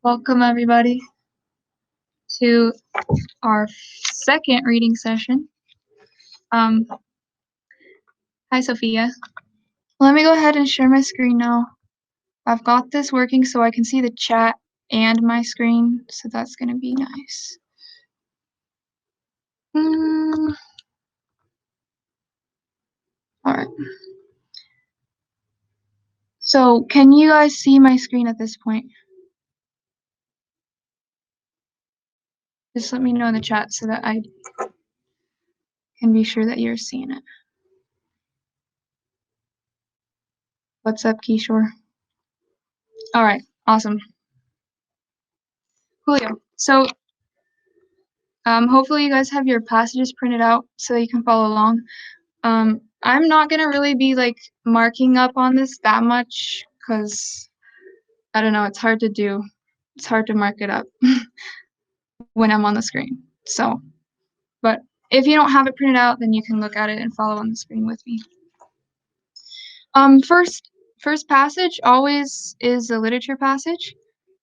Welcome everybody to our second reading session. Hi Sophia. Let me go ahead and share my screen now. I've got this working so I can see the chat and my screen, so that's gonna be nice. Alright. So can you guys see my screen at this point? Just let me know in the chat so that I can be sure that you're seeing it. What's up, Kishore? Alright, awesome. Julio. So hopefully you guys have your passages printed out so you can follow along. I'm not gonna really be like marking up on this that much because I don't know, it's hard to do. It's hard to mark it up when I'm on the screen. So, but if you don't have it printed out, then you can look at it and follow on the screen with me. First passage always is a literature passage.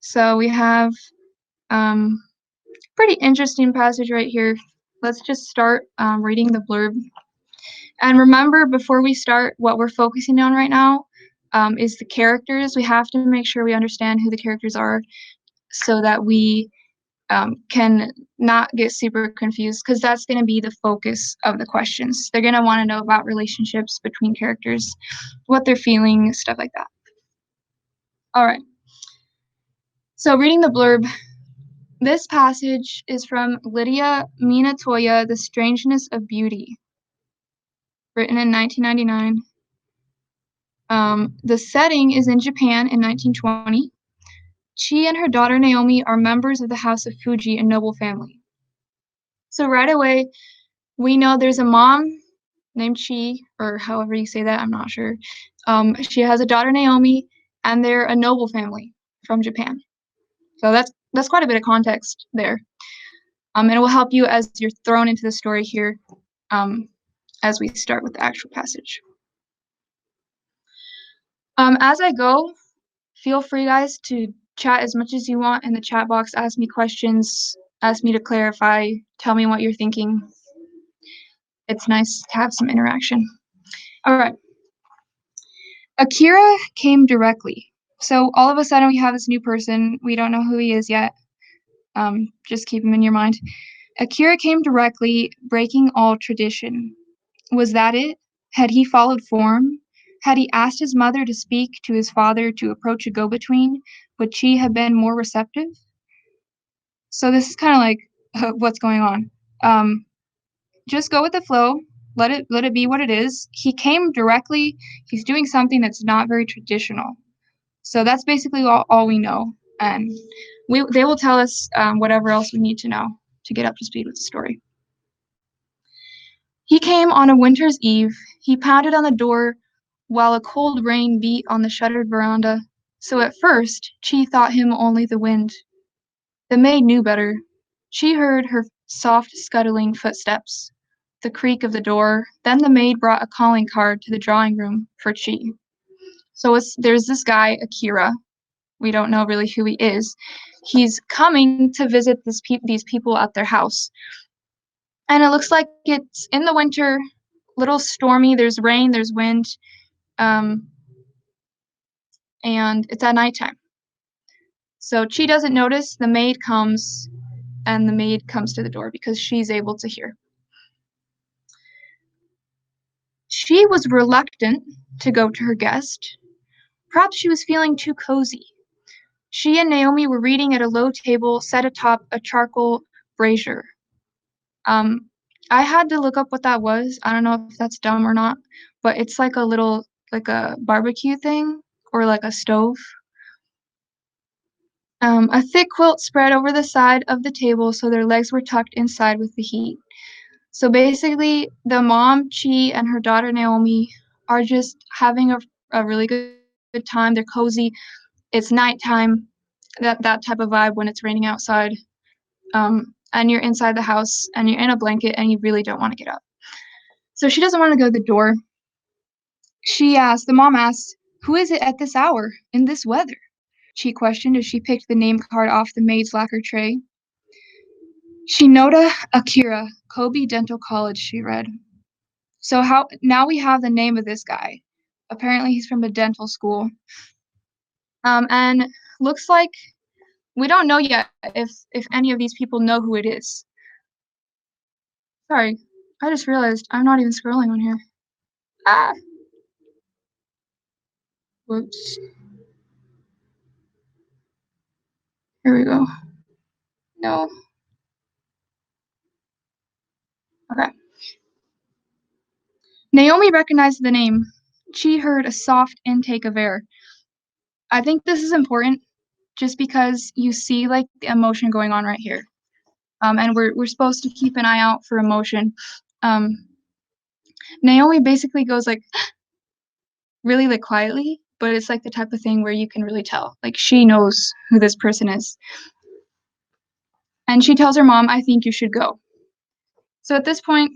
So we have pretty interesting passage right here. Let's just start reading the blurb. And remember, before we start, what we're focusing on right now is the characters. We have to make sure we understand who the characters are so that we can not get super confused, because that's going to be the focus of the questions. They're going to want to know about relationships between characters, what they're feeling, stuff like that. All right. So reading the blurb. This passage is from Lydia Minatoya, The Strangeness of Beauty, written in 1999. The setting is in Japan in 1920. Chi and her daughter Naomi are members of the House of Fuji, a noble family. So right away, we know there's a mom named Chi, or however you say that, I'm not sure. She has a daughter Naomi, and they're a noble family from Japan. So that's quite a bit of context there. And it will help you as you're thrown into the story here as we start with the actual passage. As I go, feel free, guys, to chat as much as you want in the chat box. Ask me questions, ask me to clarify, tell me what you're thinking. It's nice to have some interaction. All right. Akira came directly. So all of a sudden we have this new person. We don't know who he is yet. Just keep him in your mind. Akira came directly, breaking all tradition. Was that it? Had he followed form? Had he asked his mother to speak to his father to approach a go-between? Would she have been more receptive? So this is kind of like what's going on. Just go with the flow. Let it be what it is. He came directly. He's doing something that's not very traditional. So that's basically all we know. And they will tell us whatever else we need to know to get up to speed with the story. He came on a winter's eve. He pounded on the door while a cold rain beat on the shuttered veranda. So at first, Chi thought him only the wind. The maid knew better. She heard her soft, scuttling footsteps, the creak of the door. Then the maid brought a calling card to the drawing room for Chi. So there's this guy, Akira. We don't know really who he is. He's coming to visit these people at their house. And it looks like it's in the winter, a little stormy. There's rain, there's wind, and it's at nighttime. So Chi doesn't notice. The maid comes, and the maid comes to the door because she's able to hear. She was reluctant to go to her guest. Perhaps she was feeling too cozy. She and Naomi were reading at a low table set atop a charcoal brazier. I had to look up what that was. I don't know if that's dumb or not, but it's like a barbecue thing or like a stove. A thick quilt spread over the side of the table so their legs were tucked inside with the heat. So basically, the mom, Chi, and her daughter, Naomi, are just having a really good time. They're cozy. It's nighttime, that type of vibe when it's raining outside. And you're inside the house, and you're in a blanket, and you really don't want to get up. So she doesn't want to go to the door. The mom asks, "Who is it at this hour, in this weather?" she questioned as she picked the name card off the maid's lacquer tray. Shinoda Akira, Kobe Dental College, she read. So now we have the name of this guy. Apparently he's from a dental school. And looks like we don't know yet if any of these people know who it is. Sorry, I just realized I'm not even scrolling on here. Ah, whoops. Here we go. No. Okay. Naomi recognized the name. She heard a soft intake of air. I think this is important just because you see like the emotion going on right here. And we're supposed to keep an eye out for emotion. Naomi basically goes like really like quietly, but it's like the type of thing where you can really tell. Like she knows who this person is. And she tells her mom, I think you should go. So at this point,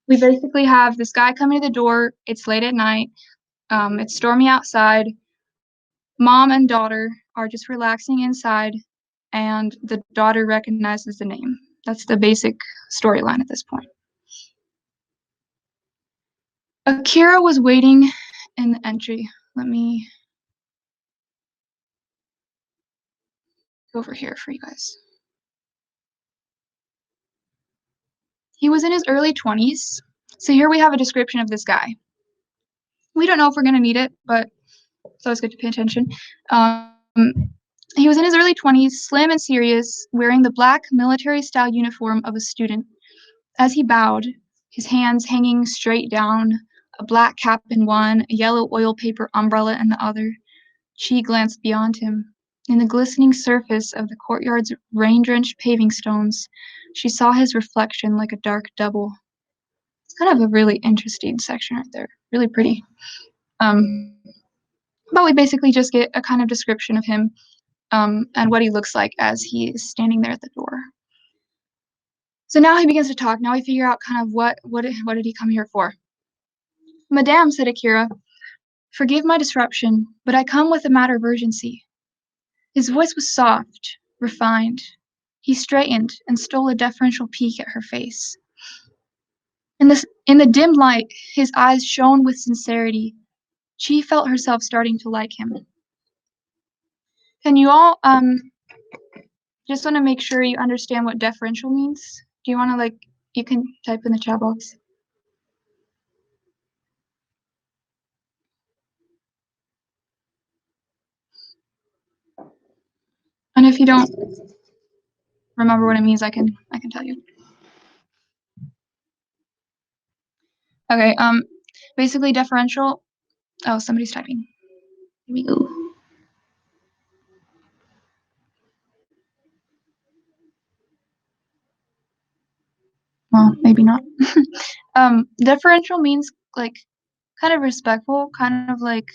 we basically have this guy coming to the door. It's late at night. It's stormy outside. Mom and daughter are just relaxing inside, and the daughter recognizes the name. That's the basic storyline at this point. Akira was waiting in the entry. Let me go over here for you guys. He was in his early 20s. So here we have a description of this guy. We don't know if we're going to need it, but it's always good to pay attention. He was in his early 20s, slim and serious, wearing the black military-style uniform of a student. As he bowed, his hands hanging straight down, a black cap in one, a yellow oil paper umbrella in the other, she glanced beyond him. In the glistening surface of the courtyard's rain-drenched paving stones, she saw his reflection like a dark double. It's kind of a really interesting section right there. Really pretty. But we basically just get a kind of description of him and what he looks like as he is standing there at the door. So now he begins to talk. Now we figure out kind of what did he come here for. Madame, said Akira, forgive my disruption, but I come with a matter of urgency. His voice was soft, refined. He straightened and stole a deferential peek at her face. In the dim light, his eyes shone with sincerity. She felt herself starting to like him. Can you all just want to make sure you understand what deferential means? Do you want to you can type in the chat box. And if you don't remember what it means, I can tell you. Okay, basically deferential. Oh, somebody's typing. Here we go. Well, maybe not. Deferential means like kind of respectful, kind of like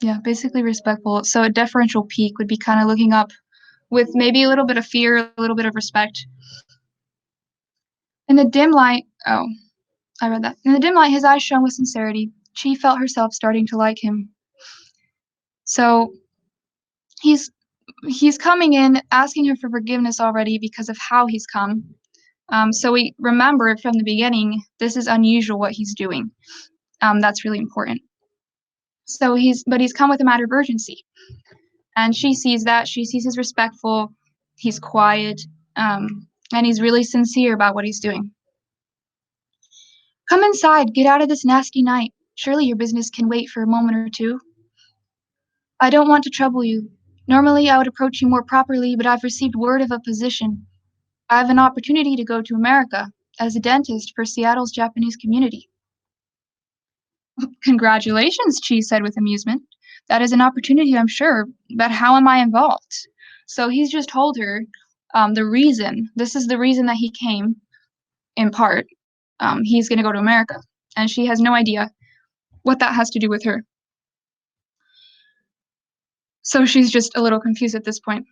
yeah, basically respectful. So a deferential peak would be kind of looking up with maybe a little bit of fear, a little bit of respect. In the dim light, oh, I read that. In the dim light, his eyes shone with sincerity. She felt herself starting to like him. So he's coming in, asking her for forgiveness already because of how he's come. So we remember from the beginning, this is unusual what he's doing. That's really important. So he's come with a matter of urgency. And she sees that. She sees he's respectful, he's quiet, and he's really sincere about what he's doing. Come inside, get out of this nasty night. Surely your business can wait for a moment or two. I don't want to trouble you. Normally I would approach you more properly, but I've received word of a position. I have an opportunity to go to America as a dentist for Seattle's Japanese community. Congratulations, Chi said with amusement. That is an opportunity, I'm sure, but how am I involved? So he's just told her the reason. This is the reason that he came, in part. He's going to go to America, and she has no idea what that has to do with her. So she's just a little confused at this point.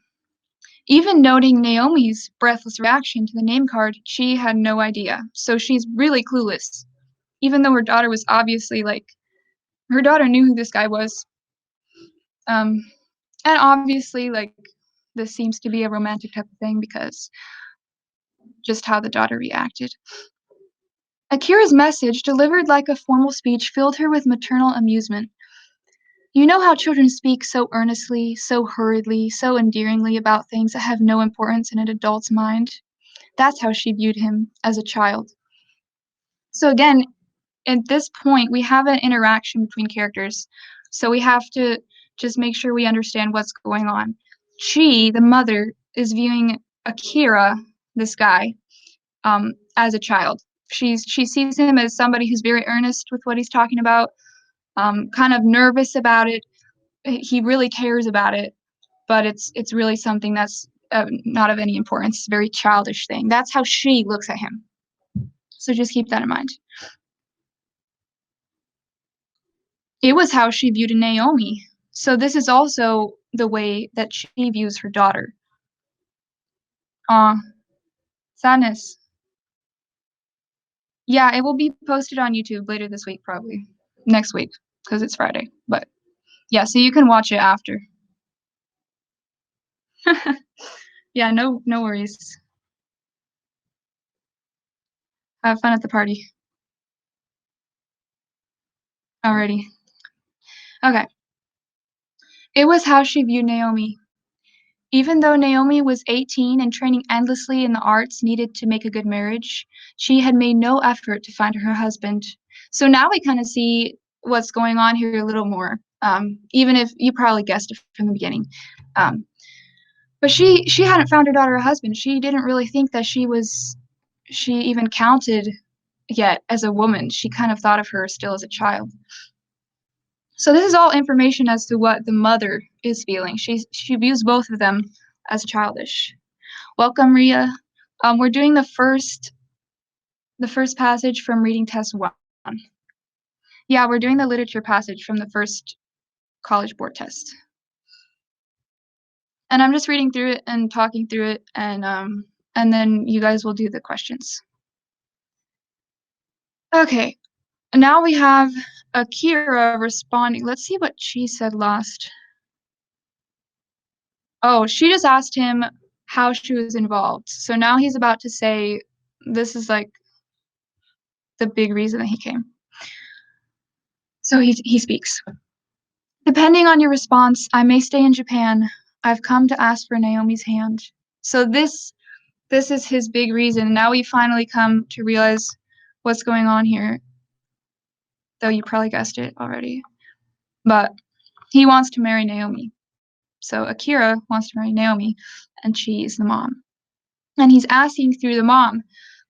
Even noting Naomi's breathless reaction to the name card, she had no idea. So she's really clueless, even though her daughter was obviously her daughter knew who this guy was. Um, and obviously, like, this seems to be a romantic type of thing because just how the daughter reacted. Akira's message, delivered like a formal speech, filled her with maternal amusement. You know how children speak so earnestly, so hurriedly, so endearingly about things that have no importance in an adult's mind? That's how she viewed him as a child. So again, at this point, we have an interaction between characters. So we have to just make sure we understand what's going on. She, the mother, is viewing Akira, this guy, as a child. She sees him as somebody who's very earnest with what he's talking about, kind of nervous about it. He really cares about it, but it's really something that's not of any importance. It's a very childish thing. That's how she looks at him. So just keep that in mind. It was how she viewed Naomi. So this is also the way that she views her daughter. Sadness. Yeah, it will be posted on YouTube later this week, probably. Next week, because it's Friday. But yeah, so you can watch it after. Yeah, no worries. Have fun at the party. Alrighty. Okay. It was how she viewed Naomi. Even though Naomi was 18 and training endlessly in the arts needed to make a good marriage, she had made no effort to find her husband. So now we kind of see what's going on here a little more, even if you probably guessed it from the beginning. But she hadn't found her daughter a husband. She didn't really think that she even counted yet as a woman. She kind of thought of her still as a child. So this is all information as to what the mother is feeling. She views both of them as childish. Welcome, Ria. We're doing the first passage from reading test 1. Yeah, we're doing the literature passage from the first college board test. And I'm just reading through it and talking through it, and then you guys will do the questions. Okay, now we have Akira responding. Let's see what she said last. Oh, she just asked him how she was involved. So now he's about to say, this is like the big reason that he came. So he speaks. Depending on your response, I may stay in Japan. I've come to ask for Naomi's hand. So this is his big reason. Now we finally come to realize what's going on here, though you probably guessed it already. But he wants to marry Naomi. So Akira wants to marry Naomi, and she is the mom. And he's asking through the mom,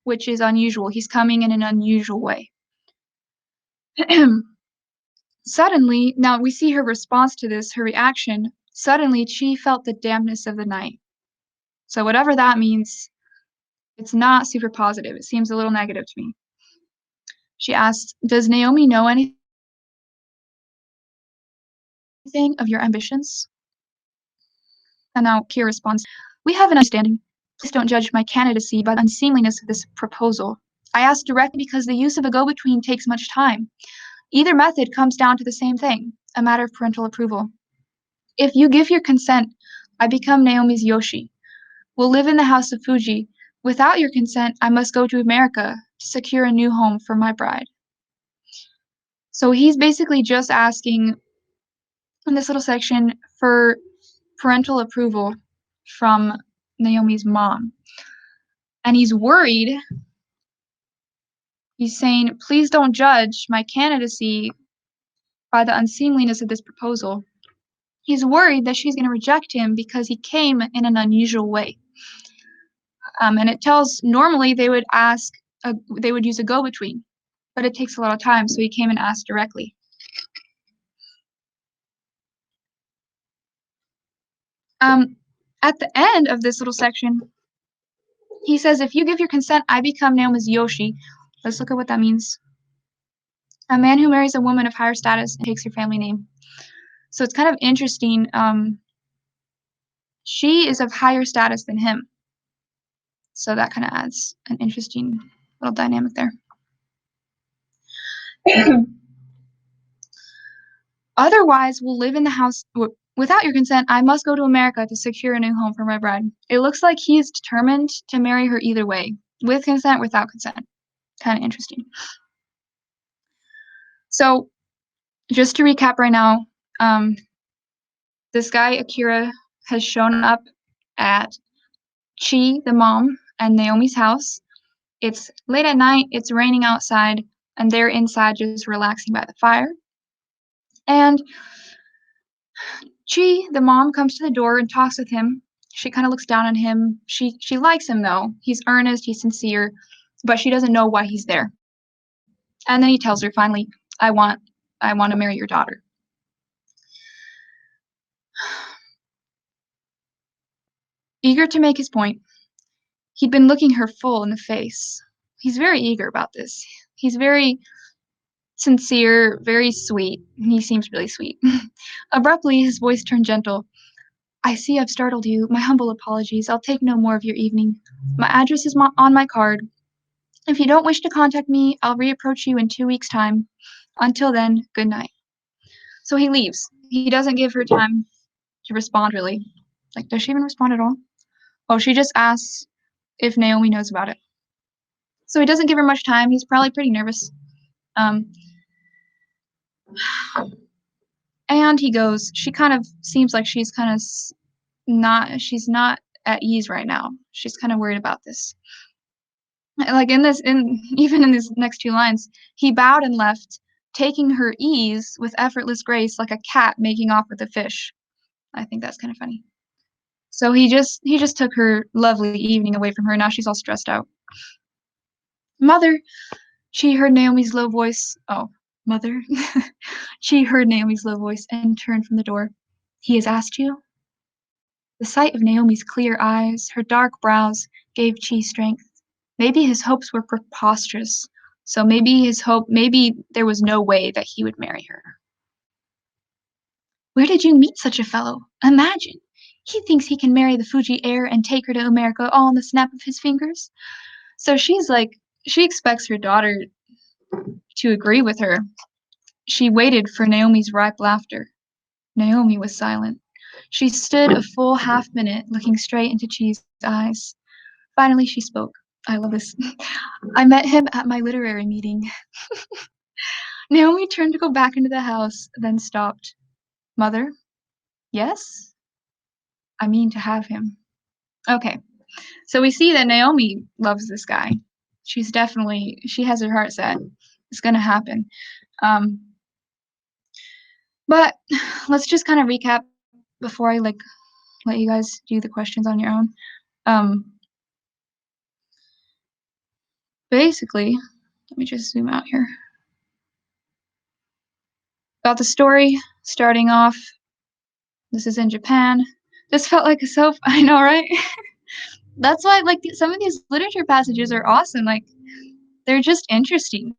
which is unusual. He's coming in an unusual way. Suddenly, now we see her response to this, her reaction. Suddenly, she felt the dampness of the night. So whatever that means, it's not super positive. It seems a little negative to me. She asked, does Naomi know anything of your ambitions? And now Kira responds, we have an understanding. Please don't judge my candidacy by the unseemliness of this proposal. I ask directly because the use of a go-between takes much time. Either method comes down to the same thing, a matter of parental approval. If you give your consent, I become Naomi's Yoshi. We'll live in the house of Fuji. Without your consent, I must go to America to secure a new home for my bride. So he's basically just asking in this little section for parental approval from Naomi's mom. And he's worried. He's saying, please don't judge my candidacy by the unseemliness of this proposal. He's worried that she's going to reject him because he came in an unusual way. And it tells, normally they would use a go-between, but it takes a lot of time, so he came and asked directly. At the end of this little section, he says, if you give your consent, I become Naomi's Yoshi. Let's look at what that means. A man who marries a woman of higher status and takes her family name. So it's kind of interesting. She is of higher status than him. So that kind of adds an interesting little dynamic there. Otherwise, we'll live in the house without your consent. I must go to America to secure a new home for my bride. It looks like he is determined to marry her either way, with consent, without consent. Kind of interesting. So, just to recap right now, this guy, Akira, has shown up at Chi, the mom, and Naomi's house. It's late at night, it's raining outside, and they're inside just relaxing by the fire. And Chi, the mom, comes to the door and talks with him. She kind of looks down on him. She likes him though. He's earnest, he's sincere, but she doesn't know why he's there. And then he tells her finally, I want to marry your daughter. Eager to make his point, he'd been looking her full in the face. He's very eager about this. He's very sincere, very sweet. He seems really sweet. Abruptly, his voice turned gentle. I see I've startled you. My humble apologies. I'll take no more of your evening. My address is on my card. If you don't wish to contact me, I'll reapproach you in 2 weeks' time. Until then, good night. So he leaves. He doesn't give her time to respond, really. Like, does she even respond at all? Oh, she just asks if Naomi knows about it. So he doesn't give her much time. He's probably pretty nervous. And he goes, she kind of seems like she's kind of she's not at ease right now. She's kind of worried about this. Like even in these next 2 lines, he bowed and left, taking her ease with effortless grace like a cat making off with a fish. I think that's kind of funny. So he just took her lovely evening away from her. Now she's all stressed out. Mother, she heard Naomi's low voice. Oh, mother. She heard Naomi's low voice and turned from the door. He has asked you? The sight of Naomi's clear eyes, her dark brows, gave Chi strength. Maybe his hopes were preposterous. So maybe there was no way that he would marry her. Where did you meet such a fellow? Imagine. He thinks he can marry the Fuji heir and take her to America all in the snap of his fingers. So she's like, she expects her daughter to agree with her. She waited for Naomi's ripe laughter. Naomi was silent. She stood a full half-minute, looking straight into Chi's eyes. Finally, she spoke. I love this. I met him at my literary meeting. Naomi turned to go back into the house, then stopped. Mother? Yes? I mean to have him. Okay. So we see that Naomi loves this guy. She has her heart set. It's gonna happen. But let's just kind of recap before I let you guys do the questions on your own. Basically, let me just zoom out here. About the story, starting off, this is in Japan. This felt like a soap, I know, right? That's why, like, some of these literature passages are awesome. Like, they're just interesting.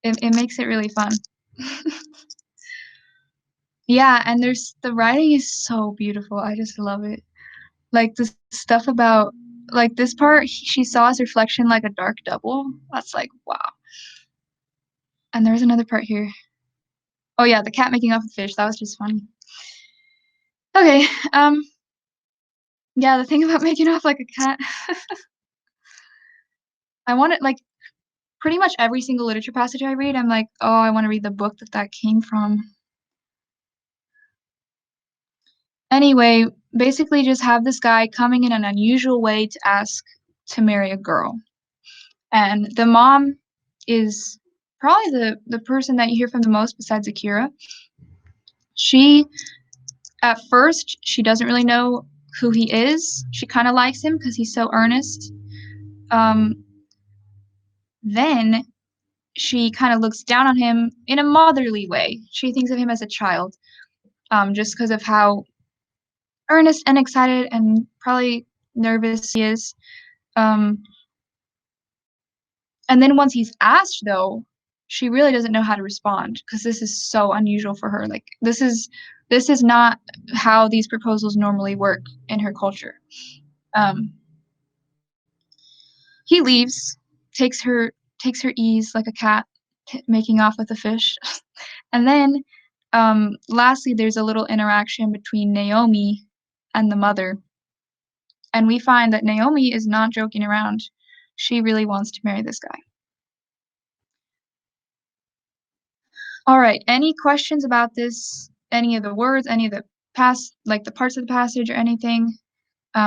It makes it really fun. Yeah, and the writing is so beautiful. I just love it. Like, the stuff about, like, this part, she saw his reflection like a dark double. That's like, wow. And there's another part here. Oh yeah, the cat making off the fish. That was just funny. Okay, yeah, the thing about making off like a cat. I want it, like, pretty much every single literature passage I read, I'm like, oh, I want to read the book that came from. Anyway, basically just have this guy coming in an unusual way to ask to marry a girl. And the mom is probably the person that you hear from the most besides Akira. At first, she doesn't really know who he is. She kind of likes him because he's so earnest. Then she kind of looks down on him in a motherly way. She thinks of him as a child, just because of how earnest and excited and probably nervous he is. And then once he's asked, though, she really doesn't know how to respond because this is so unusual for her. Like, this is not how these proposals normally work in her culture. He leaves, takes her ease like a cat making off with a fish, and then Lastly, there's a little interaction between Naomi and the mother, and we find that Naomi is not joking around. She really wants to marry this guy. All right, any questions about this, any of the words, any of the the parts of the passage or anything,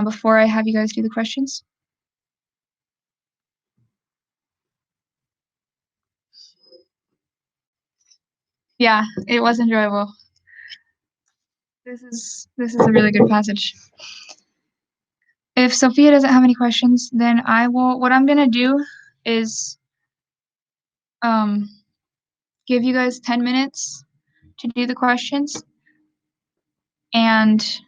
before I have you guys do the questions? Yeah, it was enjoyable. This is a really good passage. If Sophia doesn't have any questions, then what I'm gonna do is give you guys 10 minutes to do the questions, and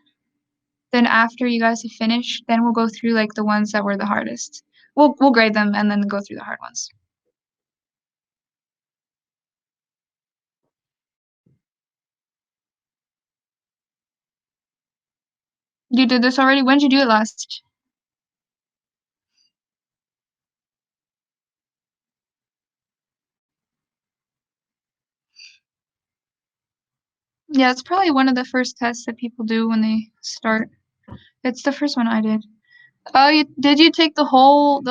then after you guys have finished, then we'll go through like the ones that were the hardest. We'll grade them and then go through the hard ones. You did this already? When did you do it last? Yeah, it's probably one of the first tests that people do when they start. It's the first one I did. Oh, did you take the whole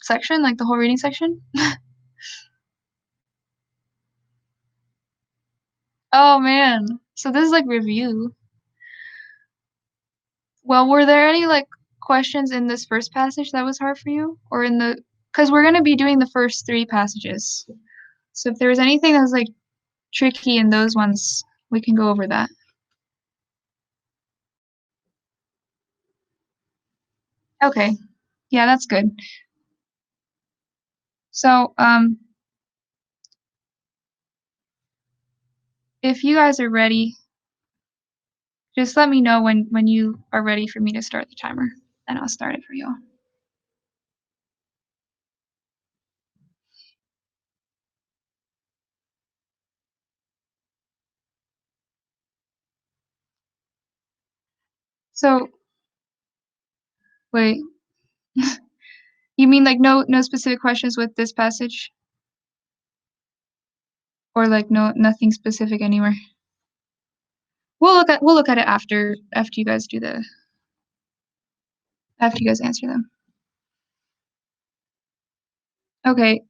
section, like the whole reading section? Oh man. So this is like review. Well, were there any like questions in this first passage that was hard for you? Or because we're gonna be doing the first 3 passages. So if there was anything that was like tricky in those ones, we can go over that. Okay. Yeah, that's good. So, if you guys are ready, just let me know when you are ready for me to start the timer, and I'll start it for you. So, wait, you mean like no specific questions with this passage? Or like nothing specific anywhere? We'll look at it after you guys after you guys answer them. Okay.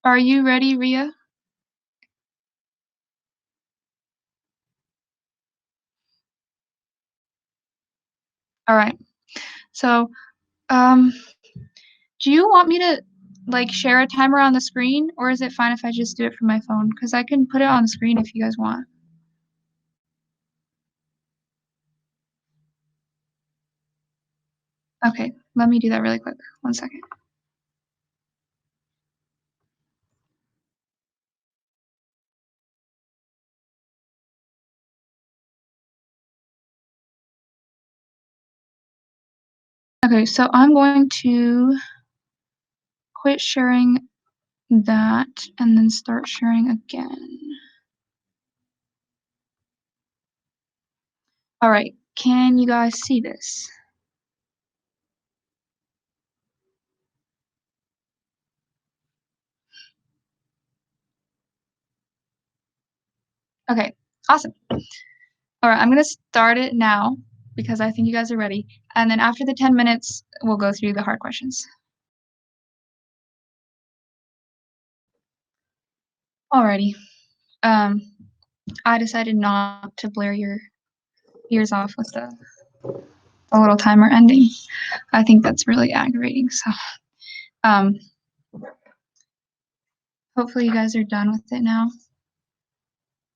Are you ready, Ria? All right. So, do you want me to like share a timer on the screen, or is it fine if I just do it from my phone? Because I can put it on the screen if you guys want. Okay, let me do that really quick. 1 second. Okay, so I'm going to quit sharing that and then start sharing again. All right, can you guys see this? Okay, awesome. All right, I'm gonna start it now because I think you guys are ready. And then after the 10 minutes, we'll go through the hard questions. Alrighty. I decided not to blare your ears off with the little timer ending. I think that's really aggravating. So, um, hopefully you guys are done with it now.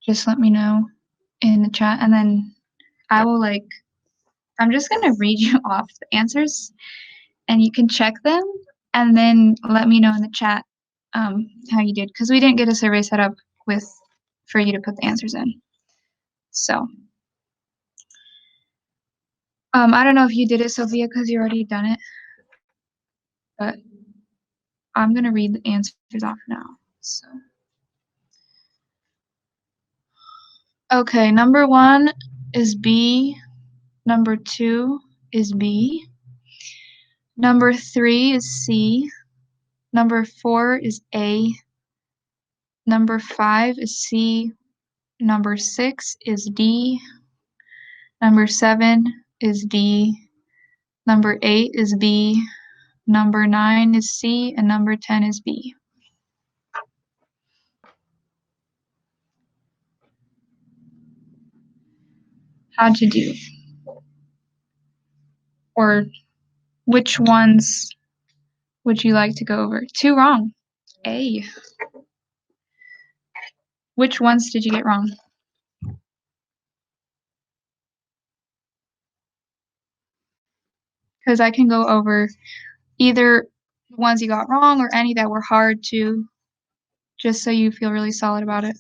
Just let me know in the chat, and then I'm just gonna read you off the answers, and you can check them, and then let me know in the chat how you did, because we didn't get a survey set up for you to put the answers in. So, I don't know if you did it, Sophia, because you already done it, but I'm gonna read the answers off now. So, okay, number 1 is B. Number 2 is B. Number 3 is C. Number 4 is A. Number 5 is C. Number 6 is D. Number 7 is D. Number 8 is B. Number 9 is C. And number 10 is B. How'd you do? Or which ones would you like to go over? 2 wrong. A. Which ones did you get wrong? Because I can go over either the ones you got wrong or any that were hard too, just so you feel really solid about it.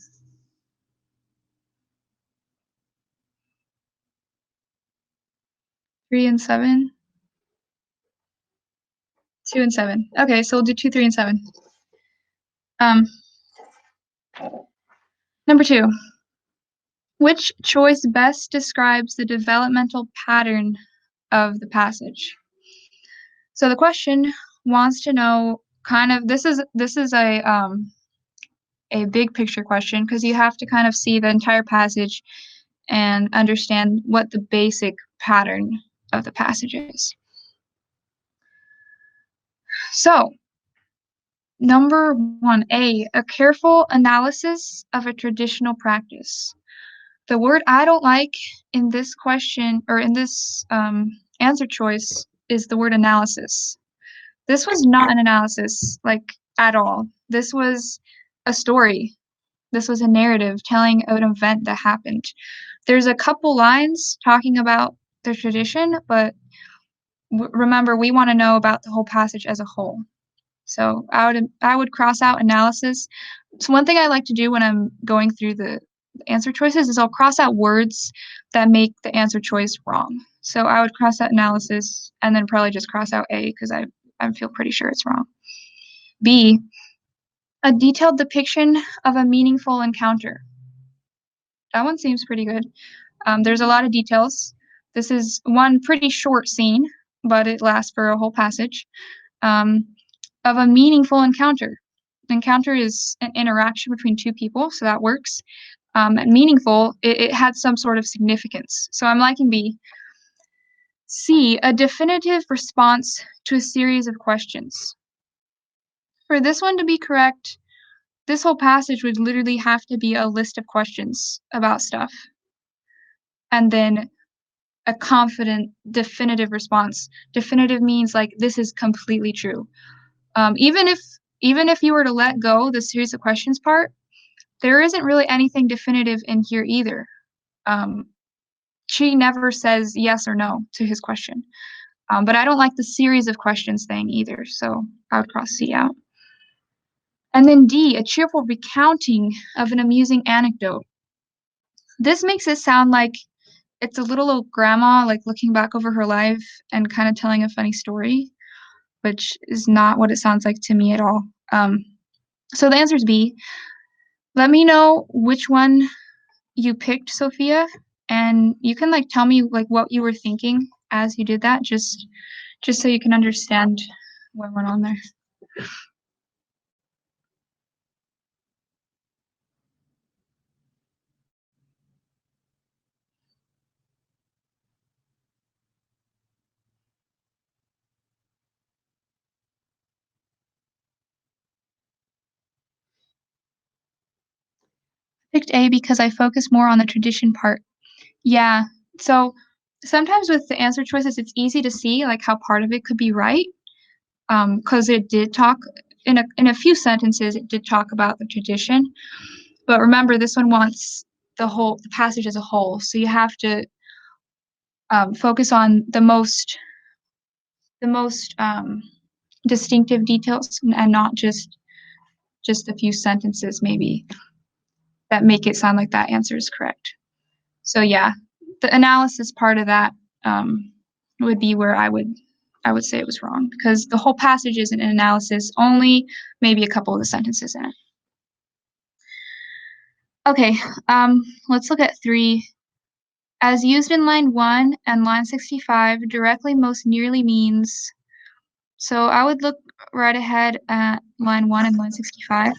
3 and 7? 2 and 7. Okay, so we'll do 2, 3, and 7. Number 2. Which choice best describes the developmental pattern of the passage? So the question wants to know kind of this is a big picture question because you have to kind of see the entire passage and understand what the basic pattern of the passage is. So, number 1A, a careful analysis of a traditional practice. The word I don't like in this question or in this answer choice is the word analysis. This was not an analysis, like, at all. This was a story. This was a narrative telling an event that happened. There's a couple lines talking about the tradition, but remember, we want to know about the whole passage as a whole. So I would cross out analysis. So one thing I like to do when I'm going through the answer choices is I'll cross out words that make the answer choice wrong. So I would cross out analysis and then probably just cross out A because I feel pretty sure it's wrong. B, a detailed depiction of a meaningful encounter. That one seems pretty good. There's a lot of details. This is one pretty short scene, but it lasts for a whole passage. Of a meaningful encounter. Encounter is an interaction between two people, so that works. And meaningful, it had some sort of significance. So I'm liking B. C, a definitive response to a series of questions. For this one to be correct, this whole passage would literally have to be a list of questions about stuff. And then a confident, definitive response. Definitive means like this is completely true. Even if you were to let go the series of questions part, there isn't really anything definitive in here either. She never says yes or no to his question. But I don't like the series of questions thing either, so I would cross C out. And then D, a cheerful recounting of an amusing anecdote. This makes it sound like it's a little old grandma, like looking back over her life and kind of telling a funny story, which is not what it sounds like to me at all. So the answer is B. Let me know which one you picked, Sophia, and you can like tell me like what you were thinking as you did that, just so you can understand what went on there. Picked A because I focus more on the tradition part. Yeah, so sometimes with the answer choices, it's easy to see like how part of it could be right, because it did talk in a few sentences. It did talk about the tradition, but remember this one wants the passage as a whole, so you have to focus on the most distinctive details and not just a few sentences maybe that make it sound like that answer is correct. So yeah, the analysis part of that would be where I would say it was wrong because the whole passage isn't an analysis, only maybe a couple of the sentences in it. Okay, let's look at 3. As used in line 1 and line 65, directly most nearly means, so I would look right ahead at line 1 and line 65.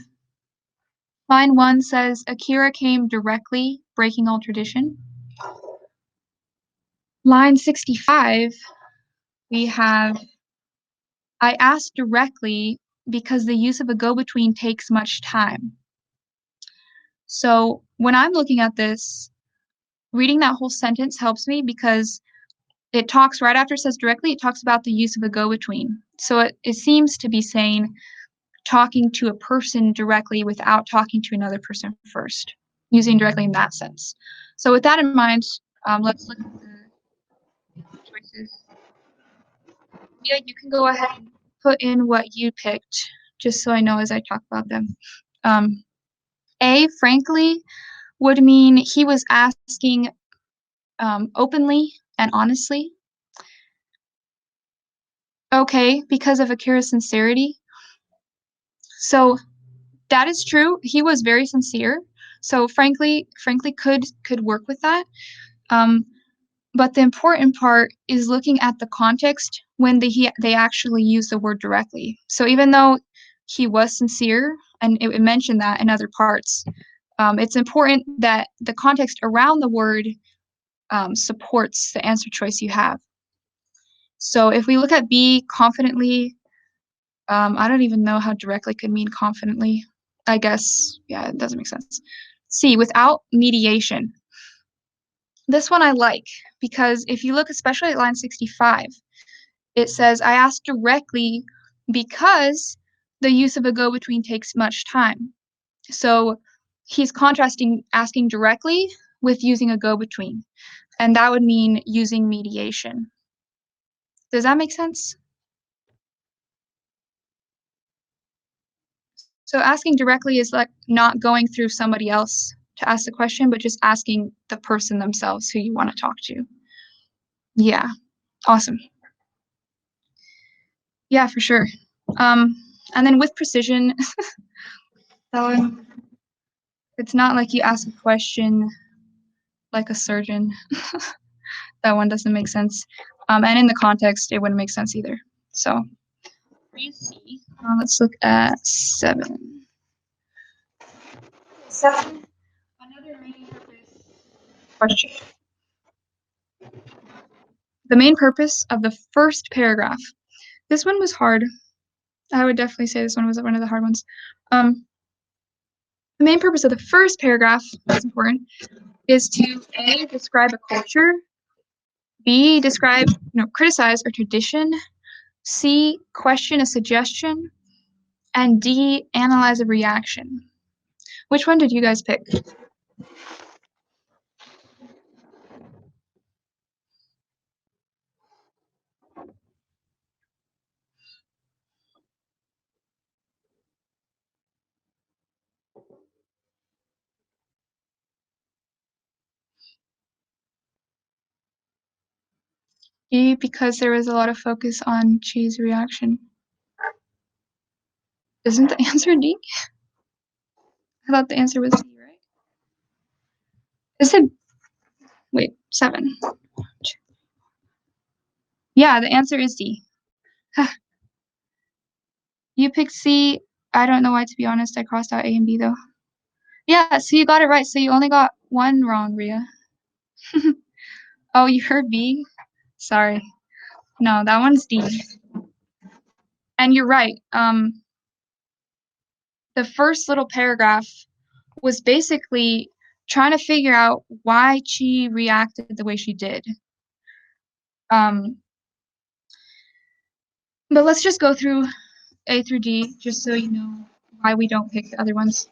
Line 1 says, Akira came directly, breaking all tradition. Line 65, we have, I asked directly because the use of a go-between takes much time. So when I'm looking at this, reading that whole sentence helps me because it talks right after it says directly, it talks about the use of a go-between. So it seems to be saying talking to a person directly without talking to another person first, using directly in that sense. So with that in mind, let's look at the choices. Yeah, you can go ahead and put in what you picked, just so I know as I talk about them. A, frankly, would mean he was asking openly and honestly. Okay, because of Akira's sincerity. So that is true. He was very sincere. So frankly could work with that. But the important part is looking at the context when they actually use the word directly. So even though he was sincere, and it mentioned that in other parts, it's important that the context around the word supports the answer choice you have. So if we look at B, confidently, I don't even know how directly could mean confidently. I guess, yeah, it doesn't make sense. C, without mediation. This one I like because if you look especially at line 65, it says, I asked directly because the use of a go-between takes much time. So he's contrasting asking directly with using a go-between, and that would mean using mediation. Does that make sense? So asking directly is like not going through somebody else to ask the question, but just asking the person themselves who you want to talk to. Yeah, awesome. Yeah, for sure. And then with precision, that one, it's not like you ask a question like a surgeon. That one doesn't make sense. And in the context, it wouldn't make sense either. So, let's look at 7. 7, another main purpose question. The main purpose of the first paragraph. This one was hard. I would definitely say this one was one of the hard ones. The main purpose of the first paragraph, that's important, is to A, describe a culture, B, describe, criticize a tradition, C, question a suggestion, and D, analyze a reaction. Which one did you guys pick? D, because there was a lot of focus on Chi's reaction. Isn't the answer D? I thought the answer was D, right? Is it? Wait, 7. Yeah, the answer is D. You picked C. I don't know why, to be honest. I crossed out A and B, though. Yeah, so you got it right. So you only got one wrong, Rhea. Oh, you heard B? Sorry. No, that one's D. And you're right. The first little paragraph was basically trying to figure out why Chi reacted the way she did. But let's just go through A through D, just so you know why we don't pick the other ones.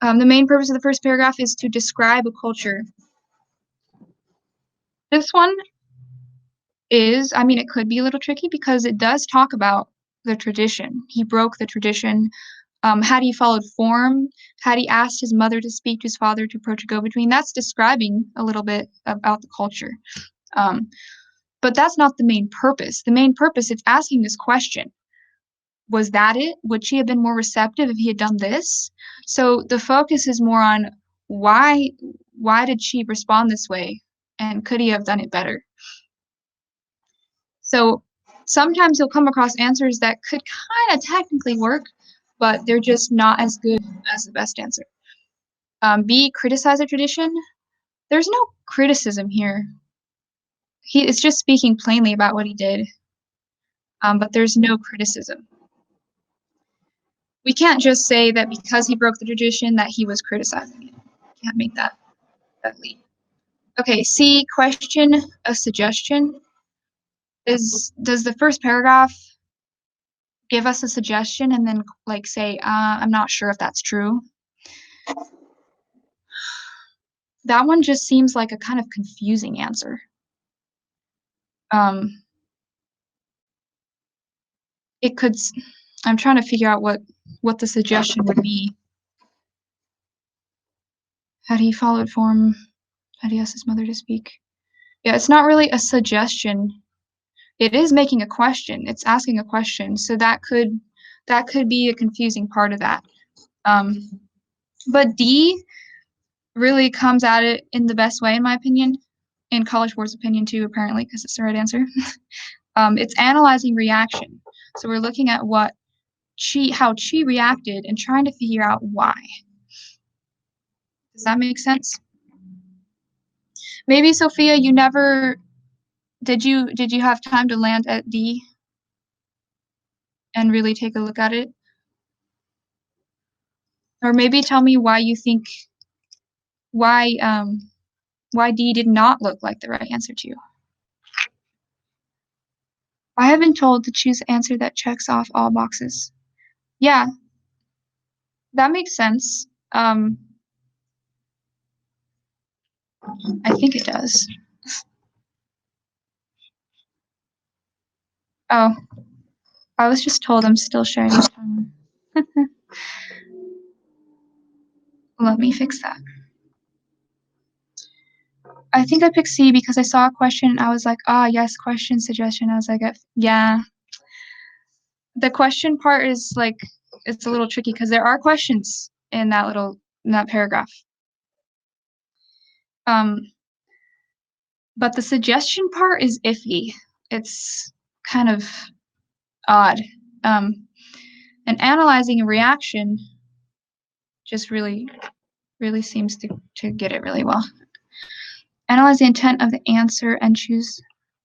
The main purpose of the first paragraph is to describe a culture. This one is, it could be a little tricky because it does talk about the tradition. He broke the tradition. Had he followed form, had he asked his mother to speak to his father to approach a go-between, that's describing a little bit about the culture. But that's not the main purpose. The main purpose, it's asking this question. Was that it? Would she have been more receptive if he had done this? So the focus is more on why did she respond this way? And could he have done it better? So Sometimes you'll come across answers that could kind of technically work, but they're just not as good as the best answer. B, criticize a tradition. There's no criticism here. He is just speaking plainly about what he did, but there's no criticism. We can't just say that because he broke the tradition that he was criticizing it. Can't make that leap. Okay, C, question a suggestion. Does the first paragraph give us a suggestion and then like say, I'm not sure if that's true? That one just seems like a kind of confusing answer. It could, I'm trying to figure out what the suggestion would be. Had he followed form? Had he asked his mother to speak? Yeah, it's not really a suggestion. It is making a question. It's asking a question. So that could be a confusing part of that. But D really comes at it in the best way, in my opinion, in College Board's opinion too, apparently, because it's the right answer. It's analyzing reaction. So we're looking at how Chi reacted and trying to figure out why. Does that make sense? Maybe Sophia, you never did you have time to land at D and really take a look at it? Or maybe tell me why you think why D did not look like the right answer to you. I have been told to choose the answer that checks off all boxes. Yeah, that makes sense. I think it does. Oh, I was just told I'm still sharing my timer. Let me fix that. I think I picked C because I saw a question and I was like, yes, question, suggestion. I was like, yeah. The question part is like, it's a little tricky because there are questions in that paragraph. But the suggestion part is iffy. It's kind of odd. And analyzing a reaction just really seems to get it really well. Analyze the intent of the answer and choose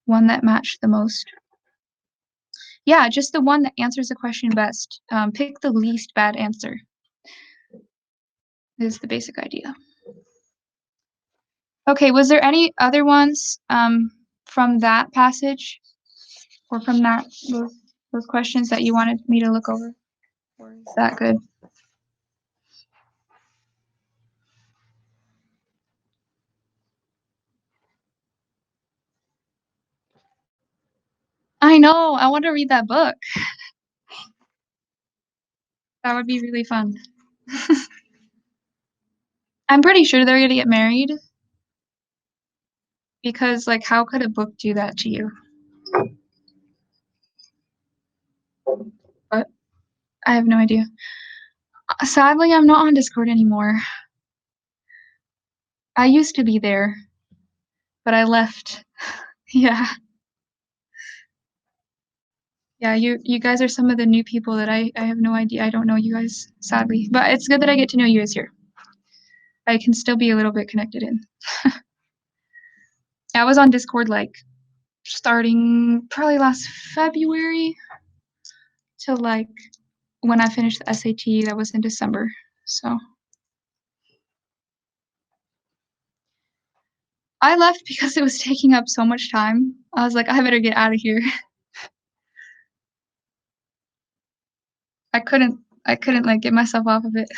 one that matched the most. Yeah, just the one that answers the question best. Pick the least bad answer is the basic idea. Okay, was there any other ones from that passage or from those questions that you wanted me to look over? Or is that good? I know, I want to read that book. That would be really fun. I'm pretty sure they're gonna get married. Because, like, how could a book do that to you? But I have no idea. Sadly, I'm not on Discord anymore. I used to be there, but I left. Yeah. Yeah, you guys are some of the new people that I have no idea. I don't know you guys, sadly. But it's good that I get to know you guys here. I can still be a little bit connected in. I was on Discord, like, starting probably last February till, like, when I finished the SAT, that was in December, so. I left because it was taking up so much time. I was like, I better get out of here. I couldn't, like, get myself off of it.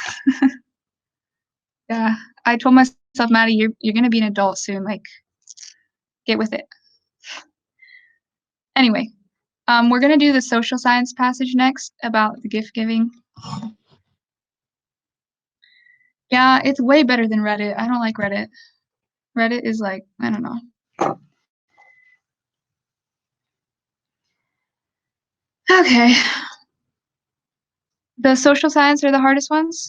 Yeah, I told myself, Maddie, you're gonna be an adult soon, like, get with it. Anyway, we're gonna do the social science passage next about the gift giving. Yeah, it's way better than Reddit. I don't like Reddit. Reddit is like, I don't know. Okay. The social science are the hardest ones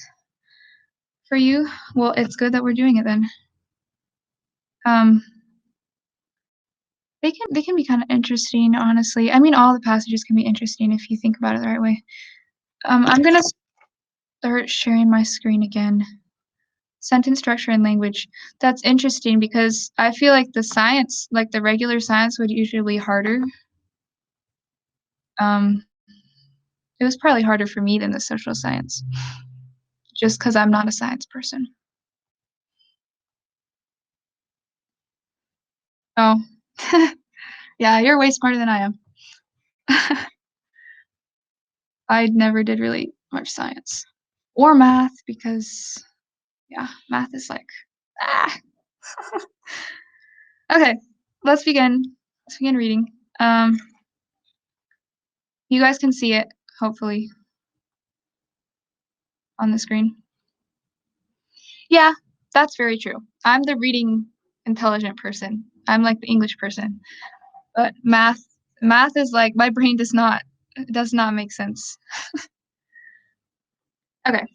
for you? Well, it's good that we're doing it then. They can be kinda interesting, honestly. I mean, all the passages can be interesting if you think about it the right way. I'm gonna start sharing my screen again. Sentence structure and language. That's interesting because I feel like the science, like the regular science would usually be harder. Um, it was probably harder for me than the social science, just because 'cause I'm not a science person. Oh. Yeah, you're way smarter than I am. I never did really much science or math because, yeah, math is like, ah. Okay, let's begin. Let's begin reading. Um, you guys can see it, hopefully, on the screen. Yeah, that's very true. I'm the reading intelligent person. I'm like the English person. But math is like my brain does not make sense. Okay.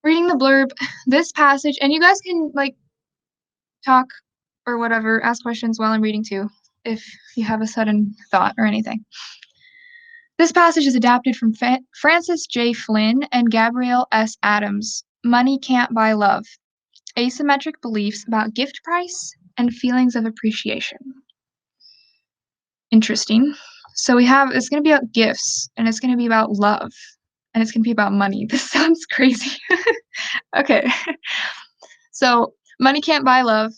Reading the blurb, this passage, and you guys can like talk or whatever, ask questions while I'm reading too, if you have a sudden thought or anything. This passage is adapted from Francis J. Flynn and Gabrielle S. Adams. Money Can't Buy Love. Asymmetric Beliefs About Gift Price and Feelings of Appreciation. Interesting. So it's going to be about gifts and it's going to be about love and it's going to be about money. This sounds crazy. Okay. So, Money Can't Buy Love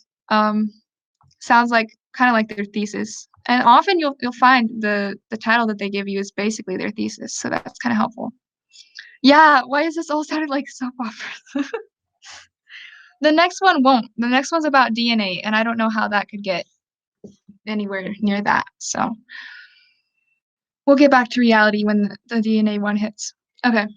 sounds like kind of like their thesis. And often you'll find the title that they give you is basically their thesis. So that's kind of helpful. Yeah, why is this all sounded like soap opera? The next one won't. The next one's about DNA, and I don't know how that could get anywhere near that. So we'll get back to reality when the DNA one hits. Okay.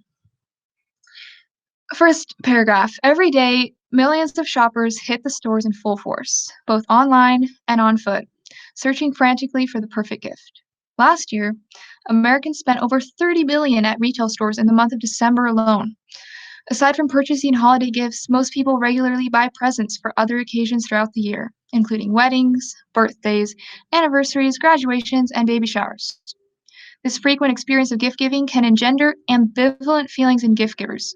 First paragraph. Every day, millions of shoppers hit the stores in full force, both online and on foot, searching frantically for the perfect gift. Last year, Americans spent over $30 billion at retail stores in the month of December alone. Aside from purchasing holiday gifts, most people regularly buy presents for other occasions throughout the year, including weddings, birthdays, anniversaries, graduations, and baby showers. This frequent experience of gift giving can engender ambivalent feelings in gift givers.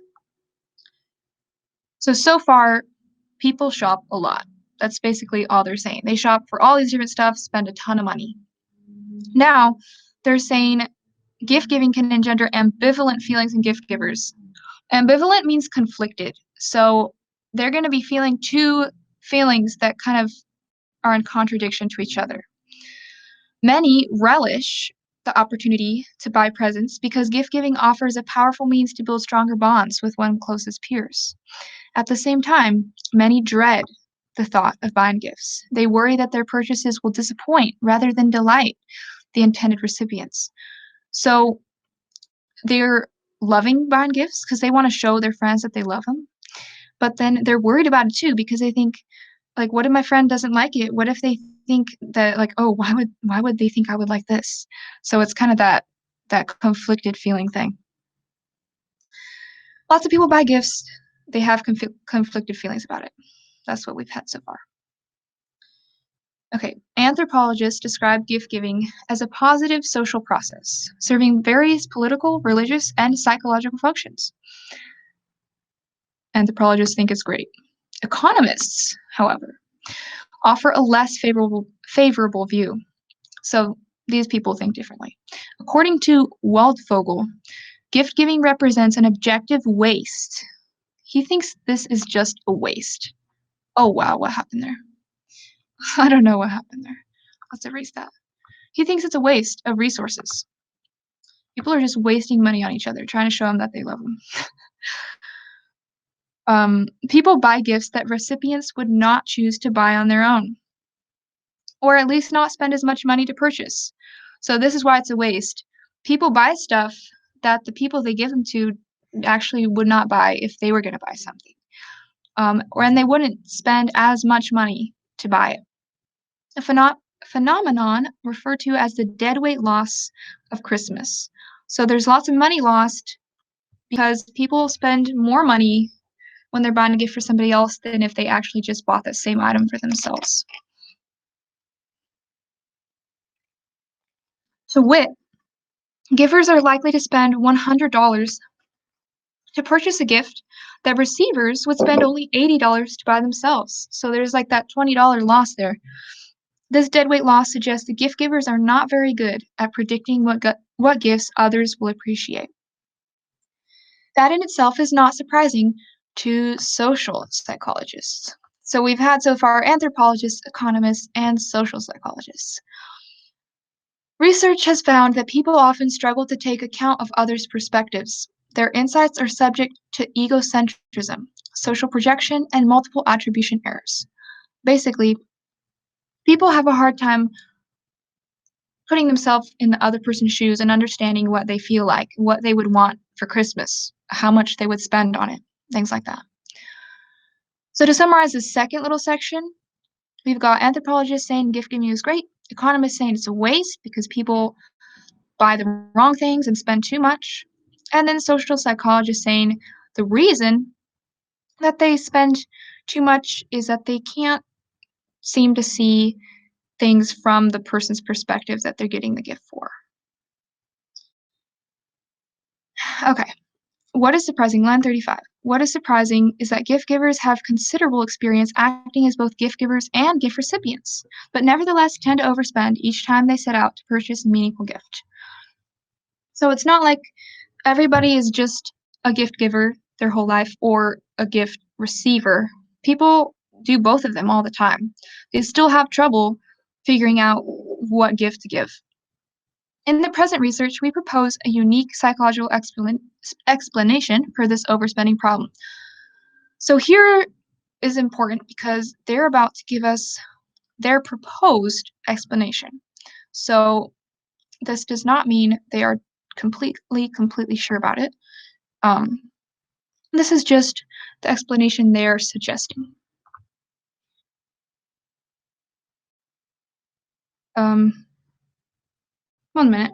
So far, people shop a lot. That's basically all they're saying. They shop for all these different stuff, spend a ton of money. Now, they're saying gift giving can engender ambivalent feelings in gift givers. Ambivalent means conflicted. So they're going to be feeling two feelings that kind of are in contradiction to each other. Many relish the opportunity to buy presents because gift giving offers a powerful means to build stronger bonds with one's closest peers. At the same time, many dread the thought of buying gifts. They worry that their purchases will disappoint rather than delight the intended recipients. So they're loving buying gifts because they want to show their friends that they love them. But then they're worried about it too because they think, like, what if my friend doesn't like it? What if they think that, like, oh, why would they think I would like this? So it's kind of that conflicted feeling thing. Lots of people buy gifts. They have conflicted feelings about it. That's what we've had so far. Okay, anthropologists describe gift giving as a positive social process, serving various political, religious, and psychological functions. Anthropologists think it's great. Economists, however, offer a less favorable view. So these people think differently. According to Waldvogel, gift giving represents an objective waste. He thinks this is just a waste. Oh wow, what happened there? I don't know what happened there. Let's erase that. He thinks it's a waste of resources. People are just wasting money on each other, trying to show them that they love them. People buy gifts that recipients would not choose to buy on their own, or at least not spend as much money to purchase. So this is why it's a waste. People buy stuff that the people they give them to actually would not buy if they were going to buy something. And they wouldn't spend as much money to buy it. A phenomenon referred to as the deadweight loss of Christmas. So there's lots of money lost because people spend more money when they're buying a gift for somebody else than if they actually just bought the same item for themselves. To wit, givers are likely to spend $100 to purchase a gift that receivers would spend only $80 to buy themselves. So there's like that $20 loss there. This deadweight loss suggests that gift givers are not very good at predicting what gifts others will appreciate. That in itself is not surprising to social psychologists. So we've had so far anthropologists, economists, and social psychologists. Research has found that people often struggle to take account of others' perspectives. Their insights are subject to egocentrism, social projection, and multiple attribution errors. Basically, people have a hard time putting themselves in the other person's shoes and understanding what they feel like, what they would want for Christmas, how much they would spend on it, things like that. So to summarize this second little section, we've got anthropologists saying gift giving is great, economists saying it's a waste because people buy the wrong things and spend too much, and then social psychologists saying the reason that they spend too much is that they can't seem to see things from the person's perspective that they're getting the gift for. Okay, what is surprising? Line 35. What is surprising is that gift givers have considerable experience acting as both gift givers and gift recipients, but nevertheless tend to overspend each time they set out to purchase a meaningful gift. So it's not like everybody is just a gift giver their whole life or a gift receiver. People do both of them all the time. They still have trouble figuring out what gift to give. In the present research, we propose a unique psychological explanation for this overspending problem. So here is important because they're about to give us their proposed explanation. So this does not mean they are completely sure about it. This is just the explanation they're suggesting. 1 minute.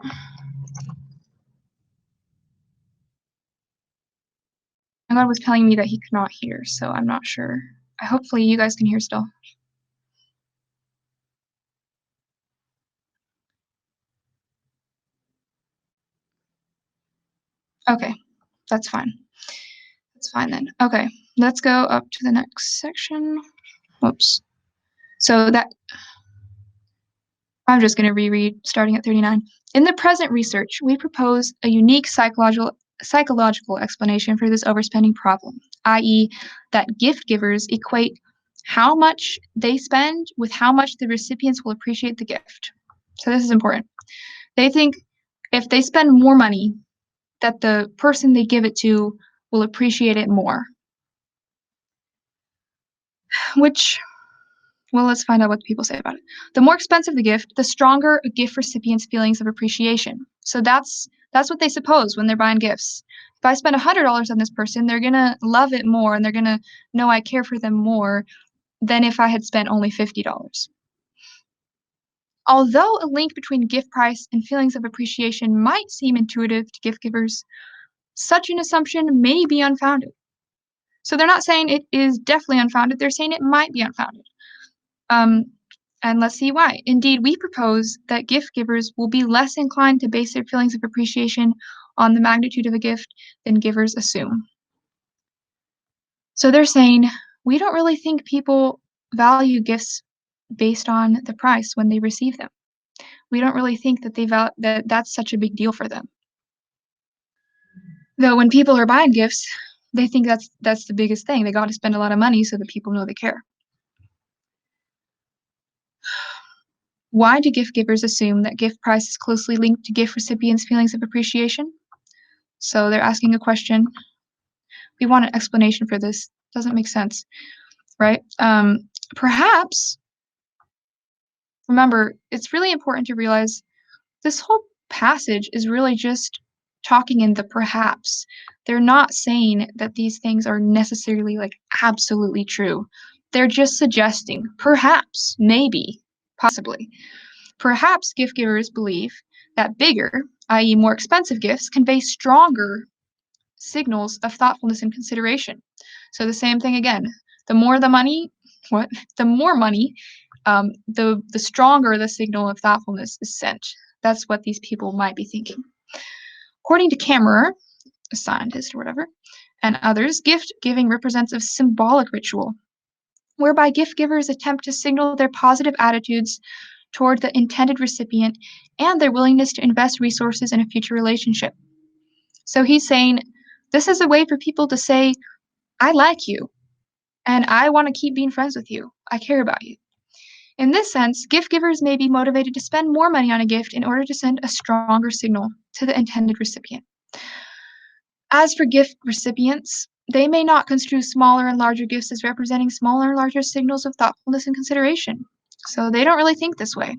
My God was telling me that he could not hear, so I'm not sure. Hopefully you guys can hear still. Okay, that's fine. That's fine then. Okay, let's go up to the next section. Whoops. So that I'm just going to reread starting at 39. In the present research, we propose a unique psychological explanation for this overspending problem, i.e., that gift givers equate how much they spend with how much the recipients will appreciate the gift. So this is important. They think if they spend more money, that the person they give it to will appreciate it more. Which, well, let's find out what people say about it. The more expensive the gift, the stronger a gift recipient's feelings of appreciation. So that's what they suppose when they're buying gifts. If I spend $100 on this person, they're gonna love it more and they're gonna know I care for them more than if I had spent only $50. Although a link between gift price and feelings of appreciation might seem intuitive to gift givers, such an assumption may be unfounded. So they're not saying it is definitely unfounded, they're saying it might be unfounded. And let's see why. Indeed, we propose that gift givers will be less inclined to base their feelings of appreciation on the magnitude of a gift than givers assume. So they're saying, we don't really think people value gifts based on the price when they receive them. We don't really think that that's such a big deal for them. Though when people are buying gifts, they think that's the biggest thing. They got to spend a lot of money so that people know they care. Why do gift givers assume that gift price is closely linked to gift recipients' feelings of appreciation? So they're asking a question. We want an explanation for this. Doesn't make sense, right? Perhaps, remember, it's really important to realize this whole passage is really just talking in the perhaps. They're not saying that these things are necessarily like absolutely true. They're just suggesting, perhaps, maybe, possibly. Perhaps gift givers believe that bigger, i.e., more expensive gifts convey stronger signals of thoughtfulness and consideration. So the same thing again. The more the money, the more money, the stronger the signal of thoughtfulness is sent. That's what these people might be thinking. According to Kammerer, a scientist or whatever, and others, gift giving represents a symbolic ritual whereby gift givers attempt to signal their positive attitudes toward the intended recipient and their willingness to invest resources in a future relationship. So he's saying this is a way for people to say, I like you, and I want to keep being friends with you. I care about you. In this sense, gift givers may be motivated to spend more money on a gift in order to send a stronger signal to the intended recipient. As for gift recipients, they may not construe smaller and larger gifts as representing smaller and larger signals of thoughtfulness and consideration. So they don't really think this way.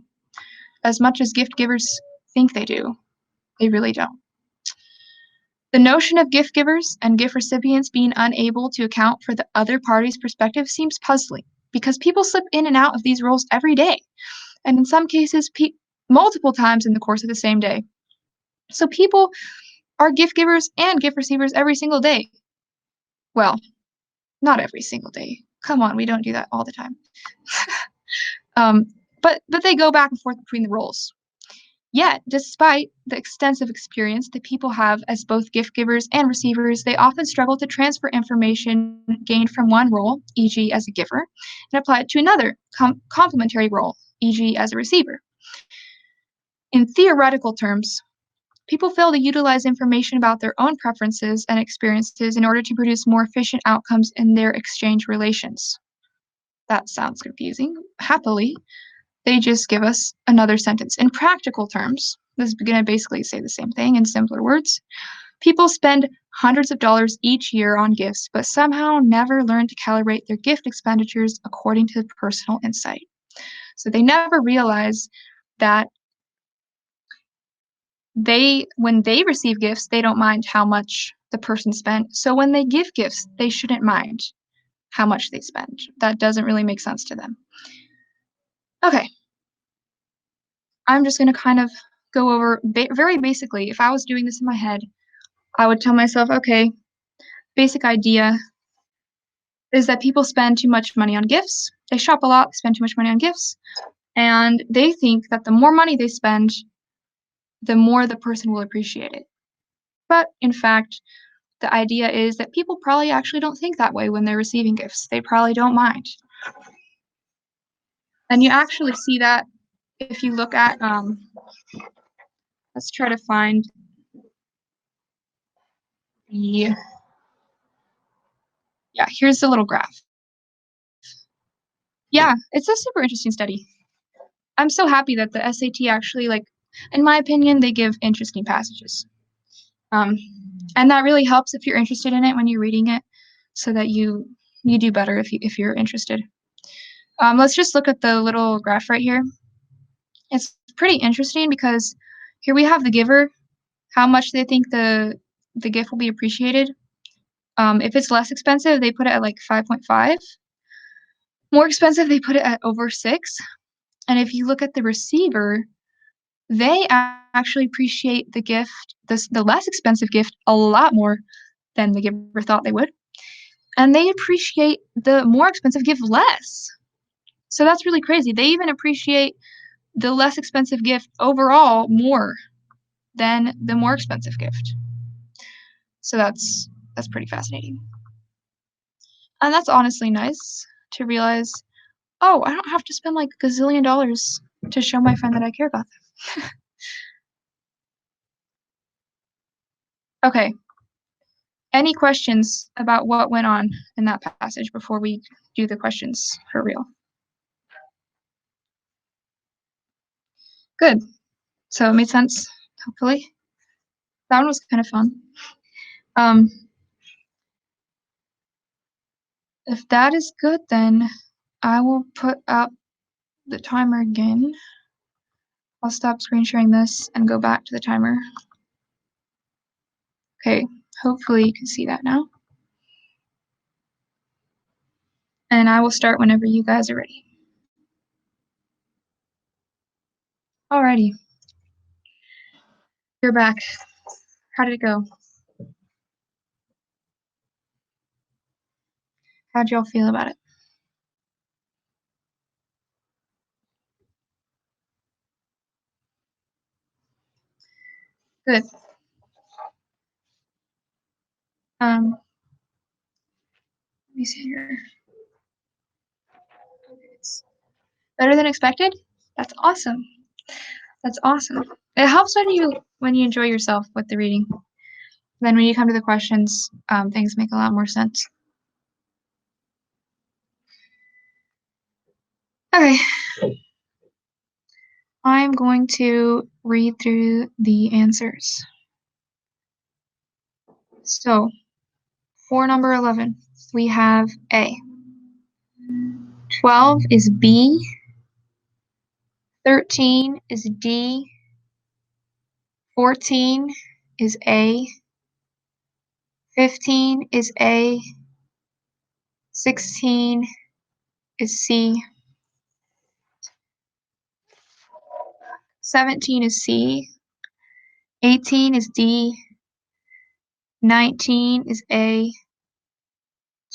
As much as gift givers think they do, they really don't. The notion of gift givers and gift recipients being unable to account for the other party's perspective seems puzzling because people slip in and out of these roles every day, and in some cases, multiple times in the course of the same day. So people are gift givers and gift receivers every single day. Well, not every single day. Come on, we don't do that all the time. But they go back and forth between the roles. Yet, despite the extensive experience that people have as both gift givers and receivers, they often struggle to transfer information gained from one role, e.g. as a giver, and apply it to another, complementary role, e.g. as a receiver. In theoretical terms, people fail to utilize information about their own preferences and experiences in order to produce more efficient outcomes in their exchange relations. That sounds confusing. Happily, they just give us another sentence. In practical terms, this is going to basically say the same thing in simpler words. People spend hundreds of dollars each year on gifts, but somehow never learn to calibrate their gift expenditures according to personal insight. So they never realize that when they receive gifts, they don't mind how much the person spent. So when they give gifts, they shouldn't mind how much they spend. That doesn't really make sense to them. Okay. I'm just going to kind of go over very basically. If I was doing this in my head, I would tell myself, okay, basic idea is that people spend too much money on gifts. They shop a lot, spend too much money on gifts, and they think that the more money they spend, the more the person will appreciate it. But in fact, the idea is that people probably actually don't think that way when they're receiving gifts. They probably don't mind. And you actually see that if you look at, let's try to find the, yeah, here's the little graph. Yeah, it's a super interesting study. I'm so happy that the SAT actually, like, in my opinion, they give interesting passages. And that really helps if you're interested in it when you're reading it, so that you do better if you're interested. Let's just look at the little graph right here. It's pretty interesting because here we have the giver, how much they think the gift will be appreciated. If it's less expensive, they put it at like 5.5. More expensive, they put it at over 6. And if you look at the receiver, they actually appreciate the gift, the less expensive gift, a lot more than the giver thought they would. And they appreciate the more expensive gift less. So that's really crazy. They even appreciate the less expensive gift overall more than the more expensive gift. So that's pretty fascinating. And that's honestly nice to realize, oh, I don't have to spend like a gazillion dollars to show my friend that I care about them. Okay. Any questions about what went on in that passage before we do the questions for real? Good. So it made sense, hopefully. That one was kind of fun. If that is good, then I will put up the timer again. I'll stop screen sharing this and go back to the timer. Okay, hopefully you can see that now. And I will start whenever you guys are ready. Alrighty. You're back. How did it go? How'd y'all feel about it? Good. Let me see here. It's better than expected? That's awesome. That's awesome. It helps when you enjoy yourself with the reading. Then when you come to the questions, things make a lot more sense. Okay. I'm going to read through the answers. So, for number 11, we have A. 12 is B. 13 is D. 14 is A. 15 is A. 16 is C. 17 is C. 18 is D. 19 is A.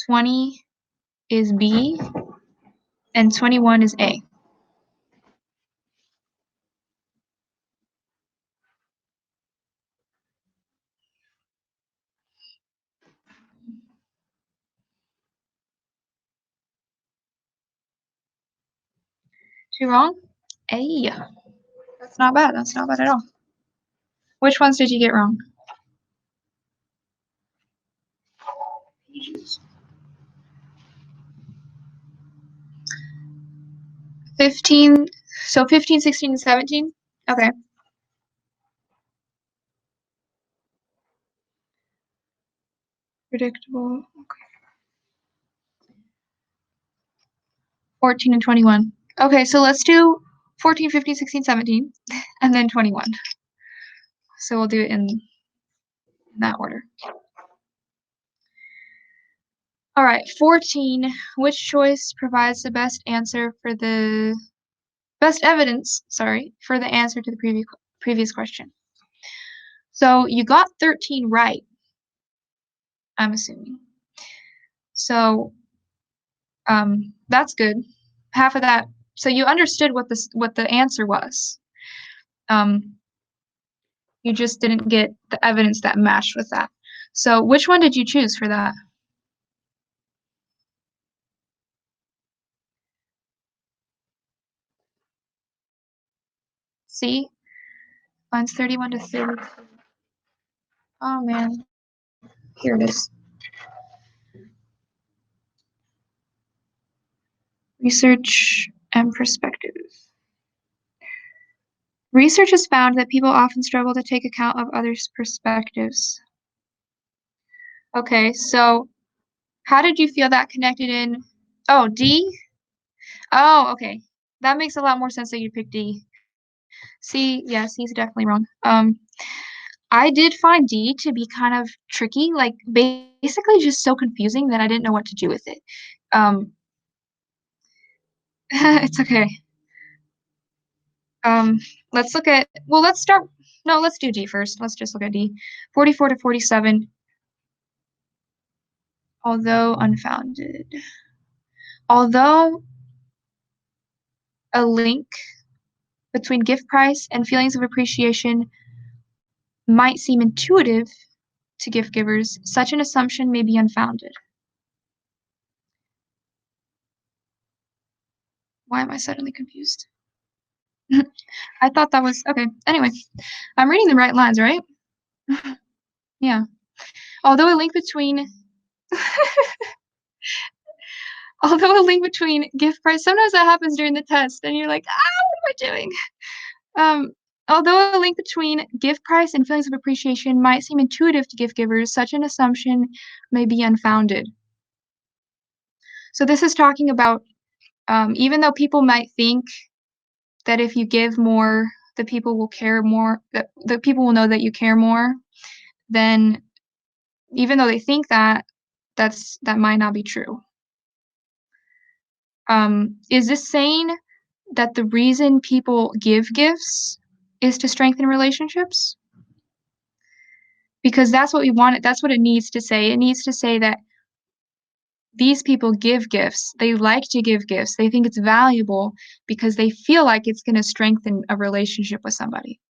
20 is B. And 21 is A. Two wrong? A. That's not bad. That's not bad at all. Which ones did you get wrong? 15, so 15, 16, and 17? Okay. Predictable. Okay. 14 and 21. Okay, so let's do 14, 15, 16, 17, and then 21. So we'll do it in that order. All right, 14. Which choice provides the best answer for the best evidence, for the answer to the previous question? So you got 13 right, I'm assuming. So that's good. Half of that. So you understood what the answer was. You just didn't get the evidence that matched with that. So which one did you choose for that? C? Lines 31 to 32. Oh man. Here it is. Research and perspective. Research has found that people often struggle to take account of others' perspectives. Okay, so how did you feel that connected in? Oh, D? Oh, okay. That makes a lot more sense that you picked D. C, yeah, C is definitely wrong. I did find D to be kind of tricky, like basically just so confusing that I didn't know what to do with it. It's okay. Let's look at, well, let's do D first. Let's just look at D. 44 to 47, although unfounded. Although a link between gift price and feelings of appreciation might seem intuitive to gift givers, such an assumption may be unfounded. Why am I suddenly confused? I thought that was, okay, anyway. I'm reading the right lines, right? Yeah. Although a link between gift price, sometimes that happens during the test and you're like, what am I doing? Although a link between gift price and feelings of appreciation might seem intuitive to gift givers, such an assumption may be unfounded. So this is talking about, even though people might think that if you give more, the people will care more, that the people will know that you care more, then even though they think that, that might not be true. Is this saying that the reason people give gifts is to strengthen relationships? Because that's what we want it, that's what it needs to say. It needs to say that these people give gifts. They like to give gifts. They think it's valuable because they feel like it's going to strengthen a relationship with somebody.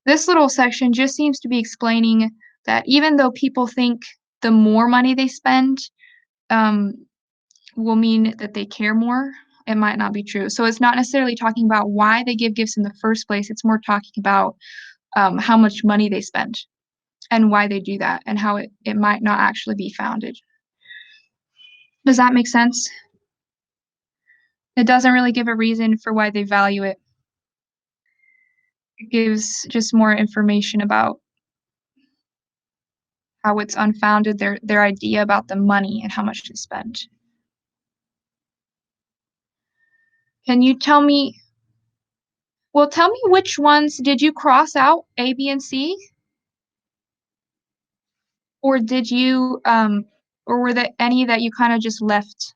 This little section just seems to be explaining that even though people think the more money they spend, um, will mean that they care more, it might not be true. So it's not necessarily talking about why they give gifts in the first place, it's more talking about, how much money they spend and why they do that and how it might not actually be founded. Does that make sense? It doesn't really give a reason for why they value it. It gives just more information about how it's unfounded, their idea about the money and how much they spend. Can you tell me well, tell me which ones did you cross out A, B, and C? Or did you, or were there any that you kinda just left?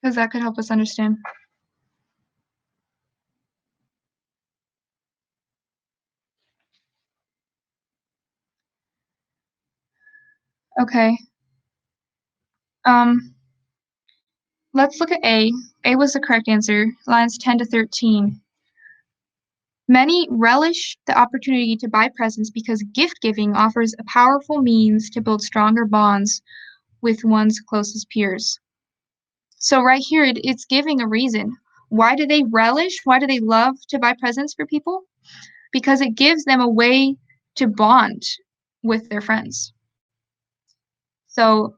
'Cause that could help us understand. Okay. Um, let's look at A. A was the correct answer, lines 10 to 13. Many relish the opportunity to buy presents because gift giving offers a powerful means to build stronger bonds with one's closest peers. So right here, it's giving a reason. Why do they relish? Why do they love to buy presents for people? Because it gives them a way to bond with their friends. So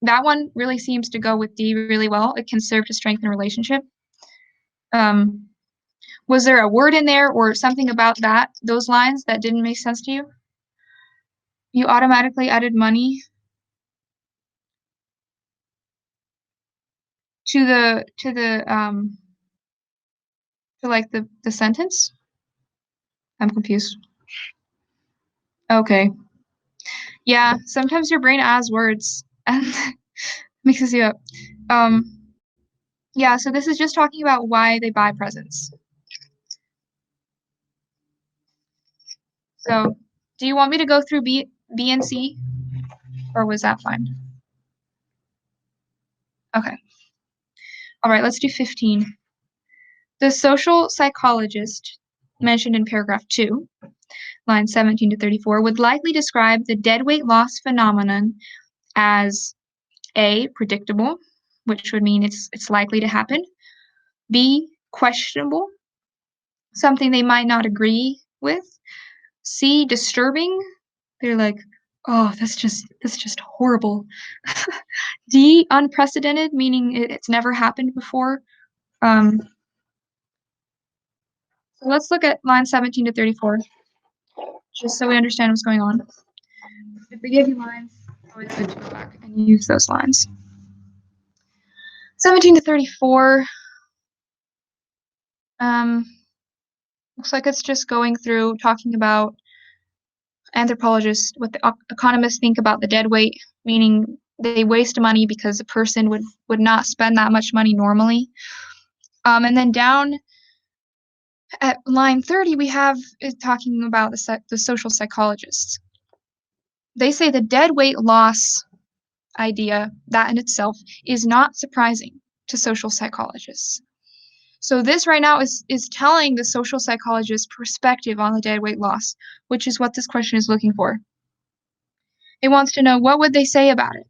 that one really seems to go with D really well. It can serve to strengthen a relationship. Um, was there a word in there or something about those lines that didn't make sense to you? You automatically added money to like the sentence? I'm confused. Okay. Yeah, sometimes your brain adds words and mixes you up. Um, yeah, so this is just talking about why they buy presents. So, do you want me to go through B and C, or was that fine? Okay. All right, let's do 15. The social psychologist mentioned in paragraph 2, lines 17 to 34, would likely describe the deadweight loss phenomenon as A, predictable, which would mean it's likely to happen. B, questionable, something they might not agree with. C, disturbing. They're like, "Oh, that's just horrible." D, unprecedented, meaning it's never happened before. Um, so let's look at line 17 to 34, just so we understand what's going on. If they give you lines, it's always good to go back and use those lines. 17 to 34, um, looks like it's just going through talking about anthropologists, what the economists think about the dead weight, meaning they waste money because a person would not spend that much money normally. And then down at line 30, we have it talking about the social psychologists. They say the dead weight loss idea, that in itself, is not surprising to social psychologists. So this right now is telling the social psychologist's perspective on the dead weight loss, which is what this question is looking for. It wants to know what would they say about it.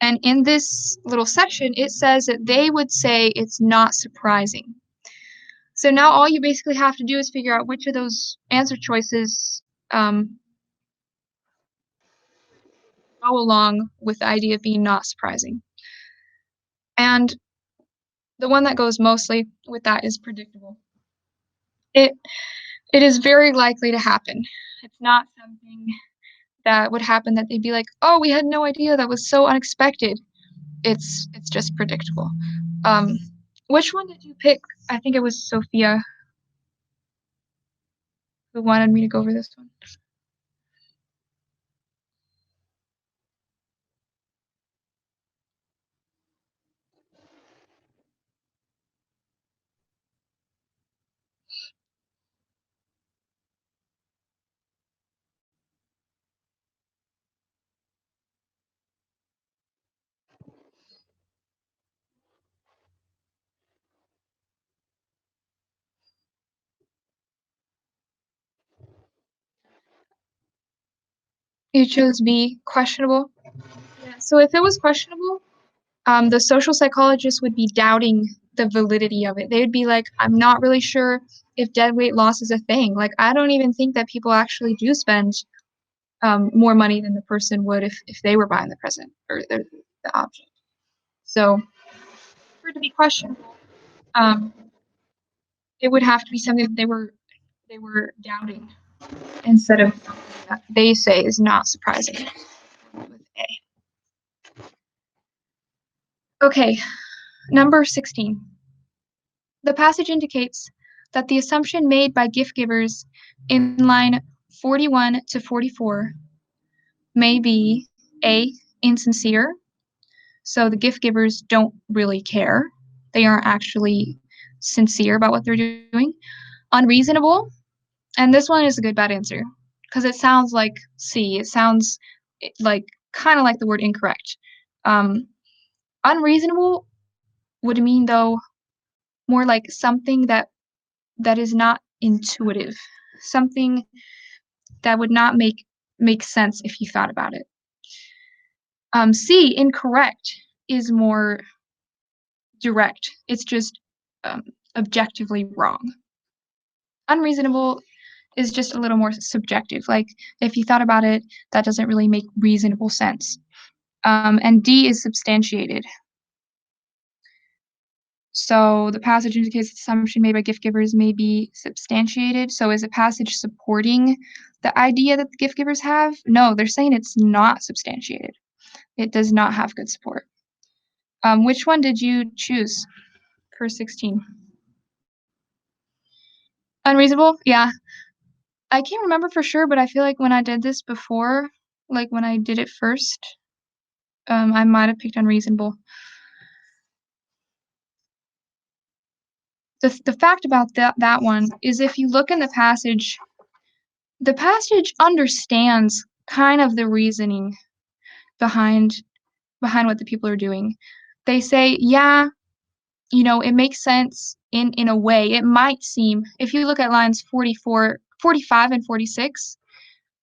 And in this little section, it says that they would say it's not surprising. So now all you basically have to do is figure out which of those answer choices go along with the idea of being not surprising. And the one that goes mostly with that is predictable. It it is very likely to happen. It's not something that would happen that they'd be like, "Oh, we had no idea. That was so unexpected." It's just predictable. Um, which one did you pick? I think it was Sophia who wanted me to go over this one. You chose B, questionable. Yeah, so if it was questionable, the social psychologist would be doubting the validity of it. They would be like, I'm not really sure if dead weight loss is a thing. Like, I don't even think that people actually do spend more money than the person would if they were buying the present or the object. So for it to be questionable, um, it would have to be something that they were doubting instead of something that they say is not surprising. With A. Okay, number 16. The passage indicates that the assumption made by gift givers in line 41 to 44 may be A, insincere, so the gift givers don't really care. They aren't actually sincere about what they're doing. Unreasonable, and this one is a good bad answer because it sounds like C. It sounds like kind of like the word incorrect. Um, Unreasonable would mean though more like something that is not intuitive, something that would not make sense if you thought about it. C, incorrect, is more direct. It's just um, objectively wrong. Unreasonable is just a little more subjective. Like if you thought about it, that doesn't really make reasonable sense. And D is substantiated. So the passage indicates the assumption made by gift givers may be substantiated. So is a passage supporting the idea that the gift givers have? No, they're saying it's not substantiated. It does not have good support. Which one did you choose for 16? Unreasonable? Yeah. I can't remember for sure, but I feel like when I did this before, like when I did it first, I might have picked unreasonable. The fact about that one is if you look in the passage understands kind of the reasoning behind what the people are doing. They say, yeah, it makes sense in a way. It might seem, if you look at lines 44, 45 and 46,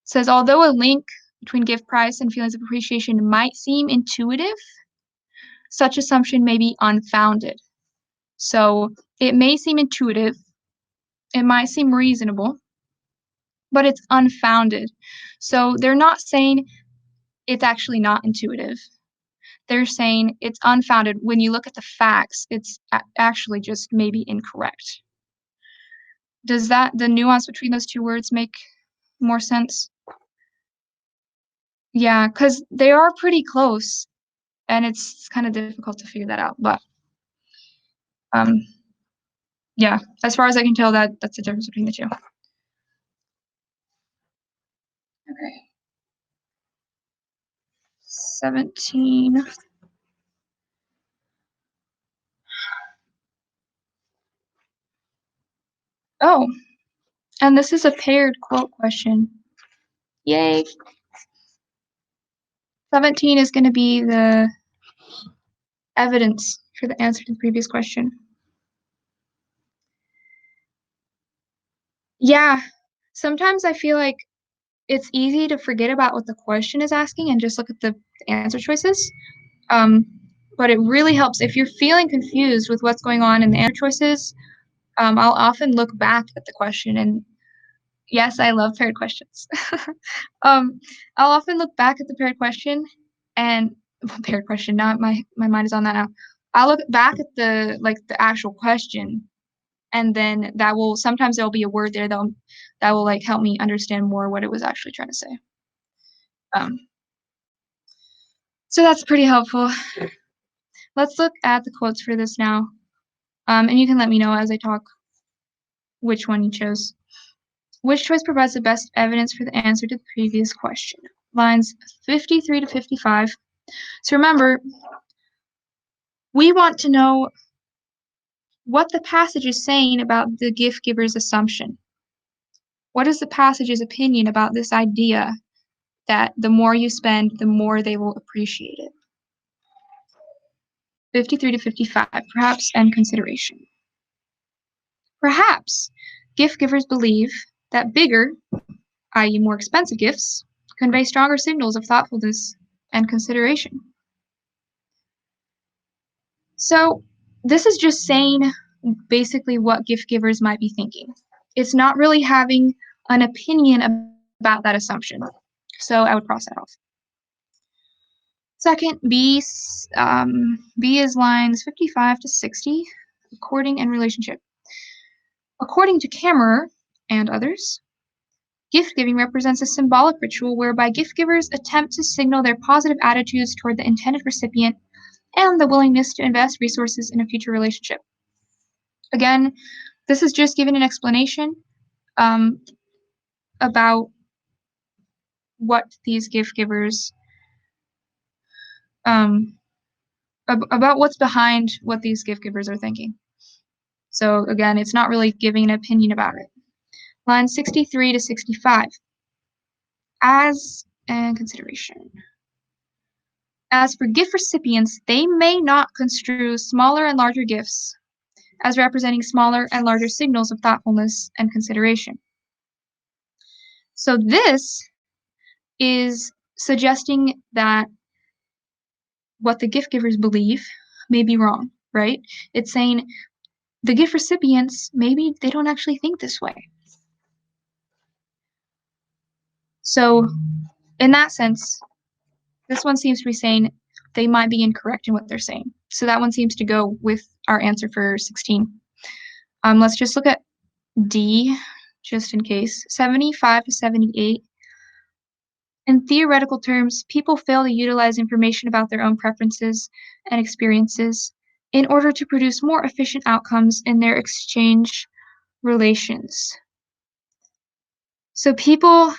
says, although a link between gift price and feelings of appreciation might seem intuitive, such assumption may be unfounded. So it may seem intuitive, it might seem reasonable, but it's unfounded. So they're not saying it's actually not intuitive. They're saying it's unfounded. When you look at the facts, it's actually just maybe incorrect. Does the nuance between those two words make more sense? Yeah, because they are pretty close, and it's kind of difficult to figure that out. But um, yeah, as far as I can tell, that's the difference between the two. Okay. 17. Oh, and this is a paired quote question. Yay. 17 is going to be the evidence for the answer to the previous question. Yeah, sometimes I feel like it's easy to forget about what the question is asking and just look at the answer choices. Um, but it really helps if you're feeling confused with what's going on in the answer choices. I'll often look back at the question, and yes, I love paired questions. I'll often look back at the paired question and paired question. Not my mind is on that now. I'll look back at the actual question, and then sometimes there'll be a word there that will like help me understand more what it was actually trying to say. So that's pretty helpful. Let's look at the quotes for this now. And you can let me know as I talk which one you chose. Which choice provides the best evidence for the answer to the previous question? Lines 53 to 55. So remember, we want to know what the passage is saying about the gift giver's assumption. What is the passage's opinion about this idea that the more you spend, the more they will appreciate it? 53 to 55, perhaps, and consideration. Perhaps gift givers believe that bigger, i.e. more expensive gifts, convey stronger signals of thoughtfulness and consideration. So this is just saying basically what gift givers might be thinking. It's not really having an opinion about that assumption. So I would cross that off. Second, B is lines 55 to 60, courting and relationship. According to Kammerer and others, gift giving represents a symbolic ritual whereby gift givers attempt to signal their positive attitudes toward the intended recipient and the willingness to invest resources in a future relationship. Again, this is just giving an explanation about what these gift givers, about what's behind what these gift givers are thinking. So again, it's not really giving an opinion about it. Lines 63 to 65. As and consideration. As for gift recipients, they may not construe smaller and larger gifts as representing smaller and larger signals of thoughtfulness and consideration. So this is suggesting that what the gift givers believe may be wrong, right? It's saying the gift recipients, maybe they don't actually think this way. So in that sense, this one seems to be saying they might be incorrect in what they're saying. So that one seems to go with our answer for 16. Let's just look at D, just in case. 75 to 78. In theoretical terms, people fail to utilize information about their own preferences and experiences in order to produce more efficient outcomes in their exchange relations. So people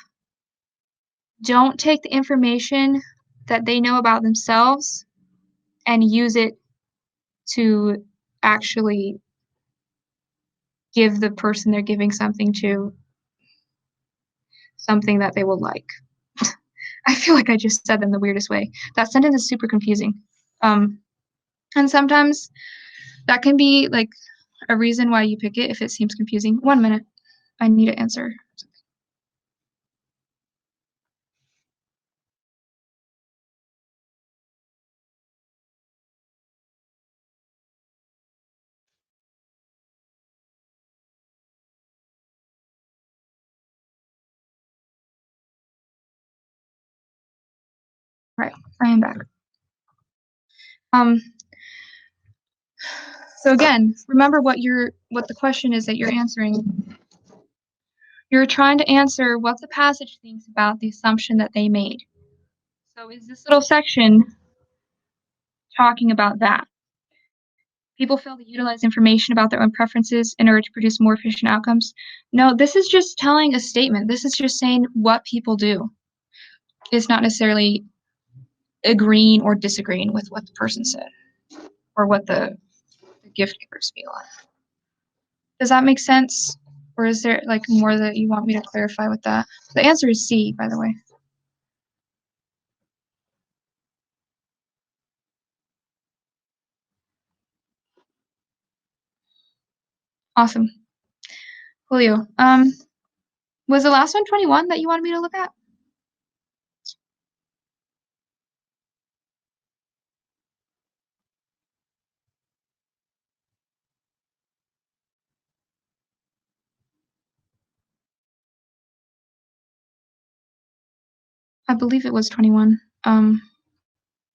don't take the information that they know about themselves and use it to actually give the person they're giving something to something that they will like. I feel like I just said that in the weirdest way. That sentence is super confusing. And sometimes that can be like a reason why you pick it if it seems confusing. 1 minute. I need to answer. Right, I am back. So again, remember what the question is that you're answering. You're trying to answer what the passage thinks about the assumption that they made. So is this little section talking about that? People fail to utilize information about their own preferences in order to produce more efficient outcomes. No, this is just telling a statement. This is just saying what people do. It's not necessarily agreeing or disagreeing with what the person said or what the gift givers feel like. Does that make sense? Or is there like more that you want me to clarify with that? The answer is C, by the way. Awesome. Julio, was the last one 21 that you wanted me to look at? I believe it was 21.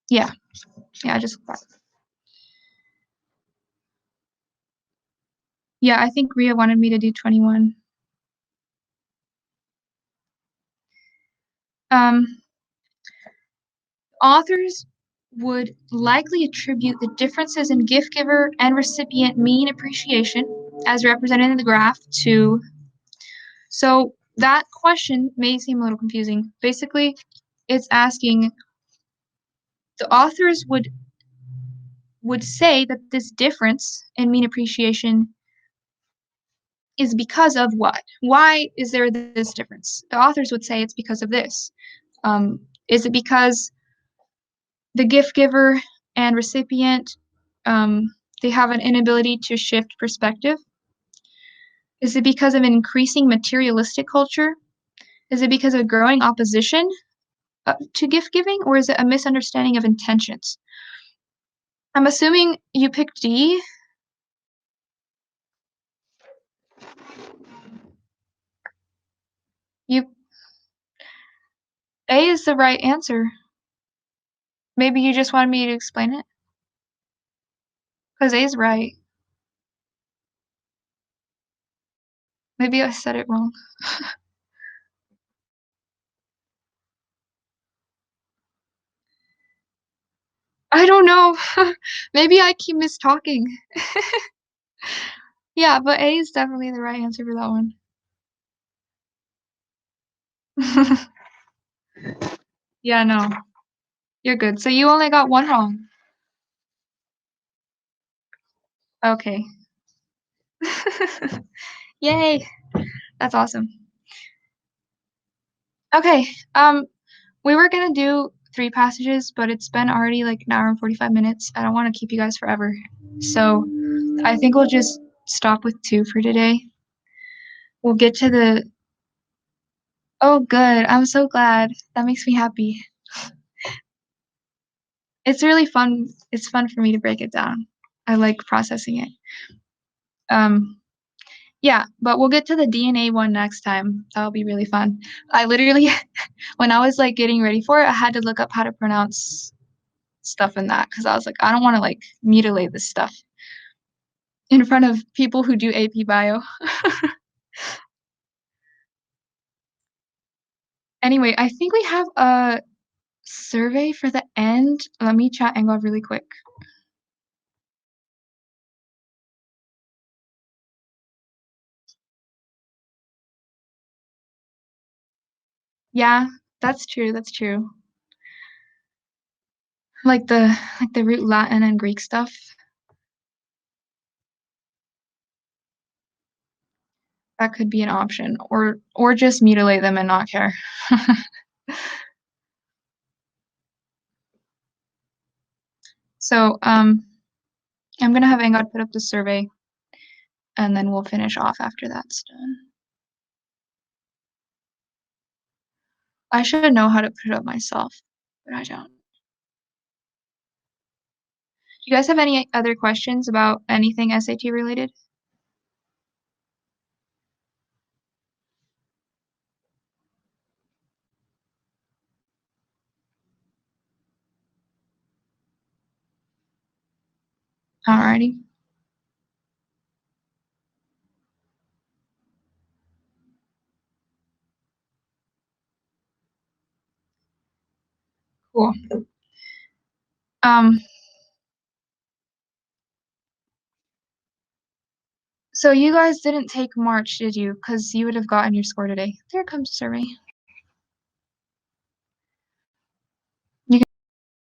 Yeah, I just looked back. Yeah, I think Ria wanted me to do 21. Authors would likely attribute the differences in gift giver and recipient mean appreciation, as represented in the graph, to. So that question may seem a little confusing. Basically, it's asking, the authors would say that this difference in mean appreciation is because of what? Why is there this difference? The authors would say it's because of this. Is it because the gift giver and recipient, they have an inability to shift perspective? Is it because of an increasing materialistic culture? Is it because of growing opposition to gift giving, or is it a misunderstanding of intentions? I'm assuming you picked D. You A is the right answer. Maybe you just wanted me to explain it? 'Cause A is right. Maybe I said it wrong. I don't know. Maybe I keep mistalking. Yeah, but A is definitely the right answer for that one. Yeah, no. You're good. So you only got 1 wrong. Okay. Yay, that's awesome. Okay, we were gonna do 3 passages, but it's been already, like, an hour and 45 minutes. I don't wanna keep you guys forever. So, I think we'll just stop with 2 for today. We'll get to the Oh, good, I'm so glad. That makes me happy. It's fun for me to break it down. I like processing it. Um, yeah, but we'll get to the DNA one next time. That'll be really fun. I literally when I was, like, getting ready for it, I had to look up how to pronounce stuff in that because I was like, "I don't wanna, like, mutilate this stuff in front of people who do AP Bio." Anyway, I think we have a survey for the end. Let me chat Engel really quick. Yeah, that's true. Like the root Latin and Greek stuff, that could be an option, or just mutilate them and not care. So, I'm gonna have Engad put up the survey, and then we'll finish off after that's done. I should know how to put it up myself, but I don't. You guys have any other questions about anything SAT related? Alrighty. Cool. Um, so you guys didn't take March, did you? Because you would have gotten your score today. There comes the survey.